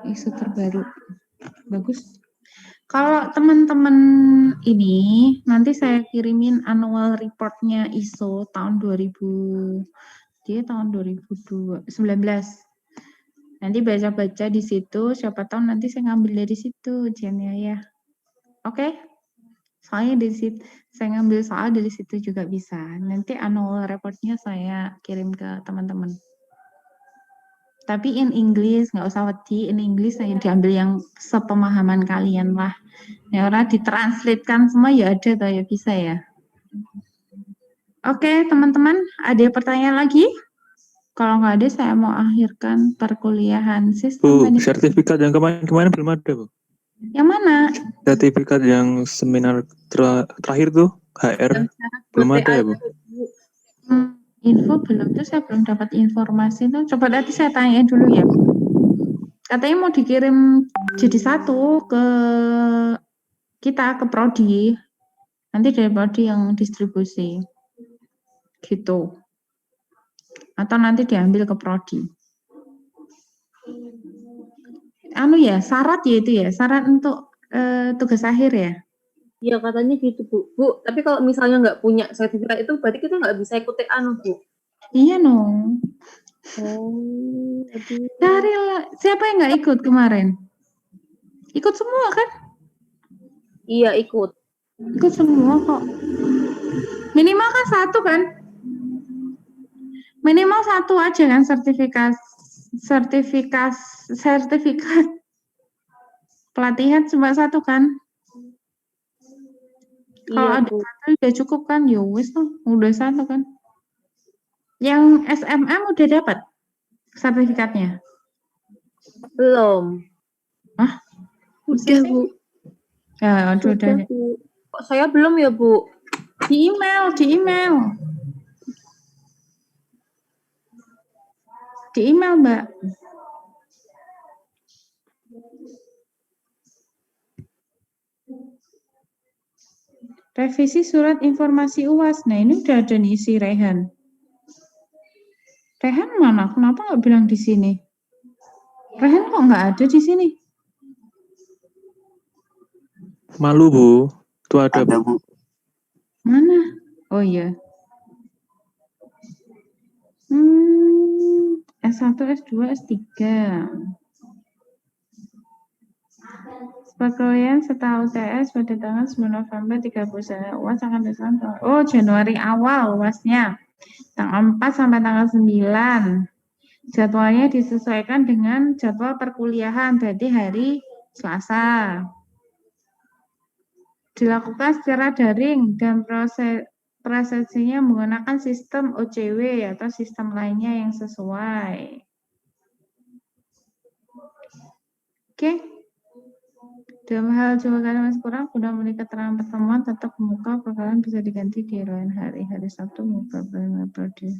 A: ISO terbaru. Bagus. Kalau teman-teman ini, nanti saya kirimin annual report-nya ISO tahun 2019. Nanti baca-baca di situ, siapa tahu nanti saya ngambil dari situ, Jenia ya. Oke? Soalnya dari situ, saya ngambil soal dari situ juga bisa. Nanti annual report-nya saya kirim ke teman-teman. Tapi in English, nggak usah wedi, in English saya diambil yang sepemahaman kalian lah. Ya orang ditranslatekan semua ya ada atau ya bisa ya. Oke teman-teman, ada pertanyaan lagi? Kalau nggak ada saya mau akhirkan perkuliahan sistem
K: Bu, sertifikat yang kemarin belum ada, Bu.
A: Yang mana?
K: Sertifikat yang seminar terakhir tuh, HR, belum ada ya, Bu?
A: Info belum tuh, saya belum dapat informasi tuh. Coba nanti saya tanya dulu ya. Katanya mau dikirim jadi satu ke kita, ke prodi. Nanti dari prodi yang distribusi. Gitu. Atau nanti diambil ke prodi. Syarat ya itu ya, syarat untuk tugas akhir ya.
D: Iya katanya gitu, Bu. Bu, tapi kalau misalnya nggak punya sertifikat itu berarti kita nggak bisa ikut TA, Bu.
A: Iya, no.
D: Aduh.
A: Siapa yang nggak ikut kemarin? Ikut semua kan?
D: Iya, ikut.
A: Ikut semua kok. Minimal kan satu kan? Minimal satu aja kan sertifikat pelatihan cuma satu kan? Kalau ada satu udah cukup kan? Ya wis tuh, udah satu kan? Yang SMM udah dapat sertifikatnya?
D: Belum.
B: Udah, Bu.
A: Ya, udah.
D: Bu. Kok saya belum ya, Bu?
A: Di email. Di email, Mbak. Revisi surat informasi UAS. Nah, ini udah ada nih isi Rehan. Rehan mana? Kenapa nggak bilang di sini? Rehan kok nggak ada di sini?
K: Malu, Bu. Itu ada, Bu.
A: Mana? Oh iya. S1, S2, S3. Perkuliahan setelah UTS pada tanggal 9 November 31 UAS akan dilaksanakan. Oh, Januari awal UASnya. Tanggal 4 sampai tanggal 9. Jadwalnya disesuaikan dengan jadwal perkuliahan, berarti hari Selasa. Dilakukan secara daring dan prosesinya menggunakan sistem OCW atau sistem lainnya yang sesuai. Oke. Dalam hal jawaban masih kurang, guna memenuhi keterangan pertemuan tetap muka perkara bisa diganti di lain hari Sabtu muka periode.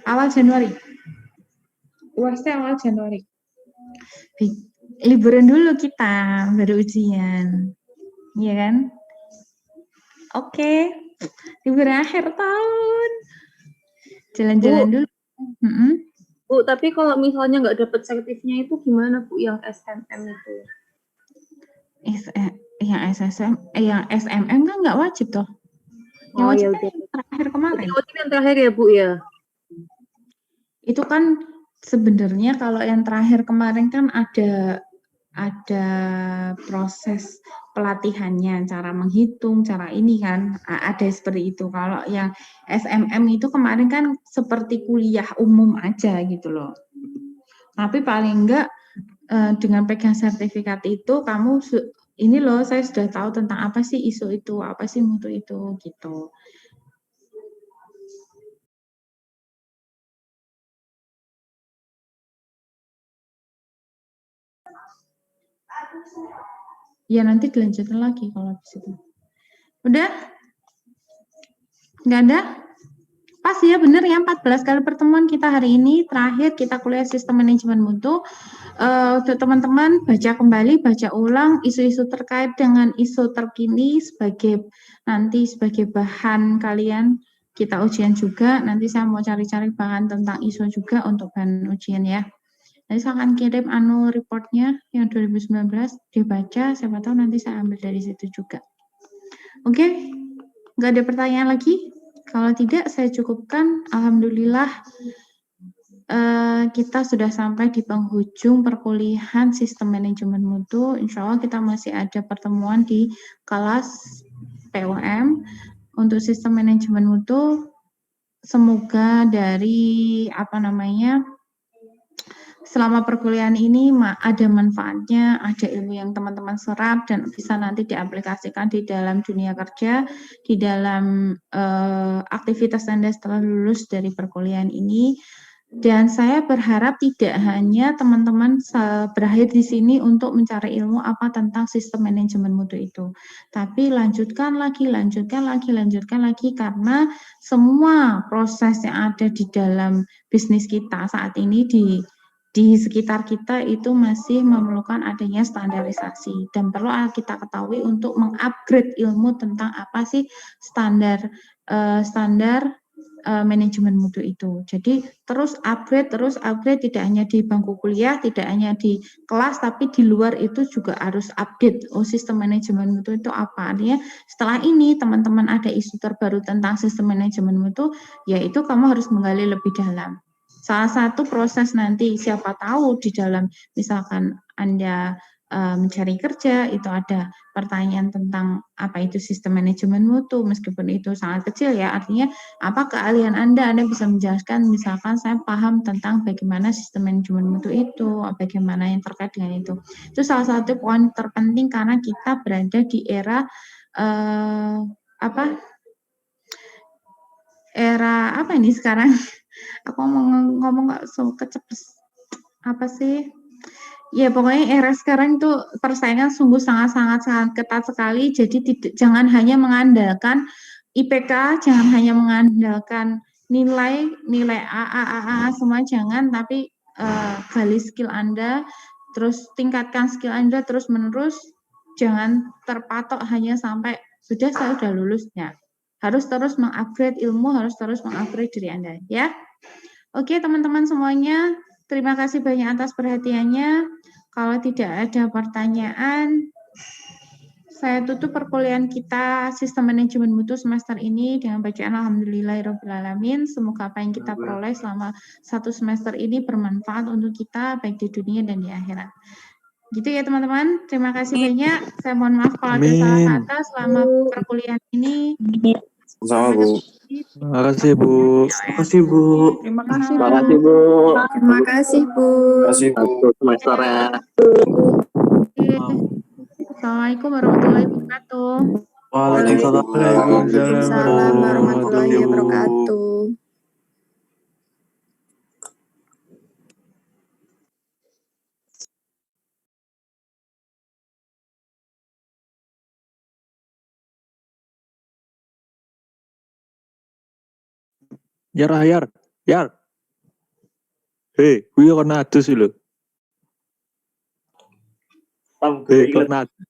A: Awal Januari. UASnya awal Januari. Liburan dulu kita, baru ujian. Iya kan? Oke. Liburan akhir tahun. Jalan-jalan dulu.
D: Bu, tapi kalau misalnya nggak dapat sertifnya itu gimana Bu yang SMM itu?
A: Yang SMM kan nggak wajib toh. Yang wajib kan yang terakhir kemarin.
D: Yang terakhir ya Bu ya?
A: Itu kan sebenarnya kalau yang terakhir kemarin kan ada proses pelatihannya, cara menghitung, cara ini kan ada seperti itu. Kalau yang SMM itu kemarin kan seperti kuliah umum aja gitu loh. Tapi paling enggak dengan pegang sertifikat itu kamu ini loh saya sudah tahu tentang apa sih ISO itu, apa sih mutu itu gitu. Ya nanti dilanjutkan lagi kalau habis itu. Udah? Nggak ada? Pas ya bener ya 14 kali pertemuan kita hari ini. Terakhir kita kuliah sistem manajemen mutu. Untuk teman-teman baca kembali, baca ulang isu-isu terkait dengan isu terkini sebagai bahan kalian kita ujian juga. Nanti saya mau cari-cari bahan tentang isu juga untuk bahan ujian ya. Nanti saya akan kirim reportnya yang 2019 dibaca, siapa tahu nanti saya ambil dari situ juga. Oke, nggak ada pertanyaan lagi? Kalau tidak, saya cukupkan. Alhamdulillah, kita sudah sampai di penghujung perkuliahan sistem manajemen mutu. Insya Allah kita masih ada pertemuan di kelas POM untuk sistem manajemen mutu. Semoga dari selama perkuliahan ini ada manfaatnya, ada ilmu yang teman-teman serap dan bisa nanti diaplikasikan di dalam dunia kerja, di dalam aktivitas Anda setelah lulus dari perkuliahan ini. Dan saya berharap tidak hanya teman-teman berakhir di sini untuk mencari ilmu apa tentang sistem manajemen mutu itu, tapi lanjutkan lagi, karena semua proses yang ada di dalam bisnis kita saat ini di sekitar kita itu masih memerlukan adanya standarisasi dan perlu kita ketahui untuk mengupgrade ilmu tentang apa sih standar manajemen mutu itu. Jadi terus upgrade tidak hanya di bangku kuliah, tidak hanya di kelas, tapi di luar itu juga harus update. Sistem manajemen mutu itu apa? Artinya setelah ini teman-teman ada isu terbaru tentang sistem manajemen mutu, yaitu kamu harus menggali lebih dalam. Salah satu proses nanti siapa tahu di dalam misalkan Anda mencari kerja itu ada pertanyaan tentang apa itu sistem manajemen mutu, meskipun itu sangat kecil ya, artinya apa keahlian Anda bisa menjelaskan, misalkan saya paham tentang bagaimana sistem manajemen mutu itu, bagaimana yang terkait dengan itu salah satu poin terpenting karena kita berada di era apa ini sekarang. Aku ngomong nggak so kecepes apa sih ya, pokoknya era sekarang itu persaingan sungguh sangat ketat sekali, jadi jangan hanya mengandalkan IPK, jangan hanya mengandalkan nilai A semua, jangan, tapi gali skill Anda, terus tingkatkan skill Anda terus menerus, jangan terpatok hanya sampai saya sudah lulus ya. Harus terus mengupgrade ilmu, harus terus mengupgrade diri Anda, ya. Oke, teman-teman semuanya, terima kasih banyak atas perhatiannya. Kalau tidak ada pertanyaan, saya tutup perkuliahan kita sistem manajemen mutu semester ini dengan bacaan alhamdulillahirobbilalamin. Semoga apa yang kita peroleh selama 1 semester ini bermanfaat untuk kita, baik di dunia dan di akhirat. Gitu ya teman-teman, terima kasih banyak. Saya mohon maaf kalau ada salah kata selama perkuliahan ini.
K: Sama Bu. Terima kasih Bu.
C: Terima kasih Bu.
A: Terima kasih Bu.
C: Terima kasih Bu.
J: Terima kasih Bu.
C: Terima kasih Bu. Semesternya.
A: Assalamualaikum warahmatullahi wabarakatuh.
J: Waalaikumsalam warahmatullahi wabarakatuh.
K: Yar. Hei, kuwi kok nadus lho.
F: Pam
K: Hei,
F: guru
K: kok nadus.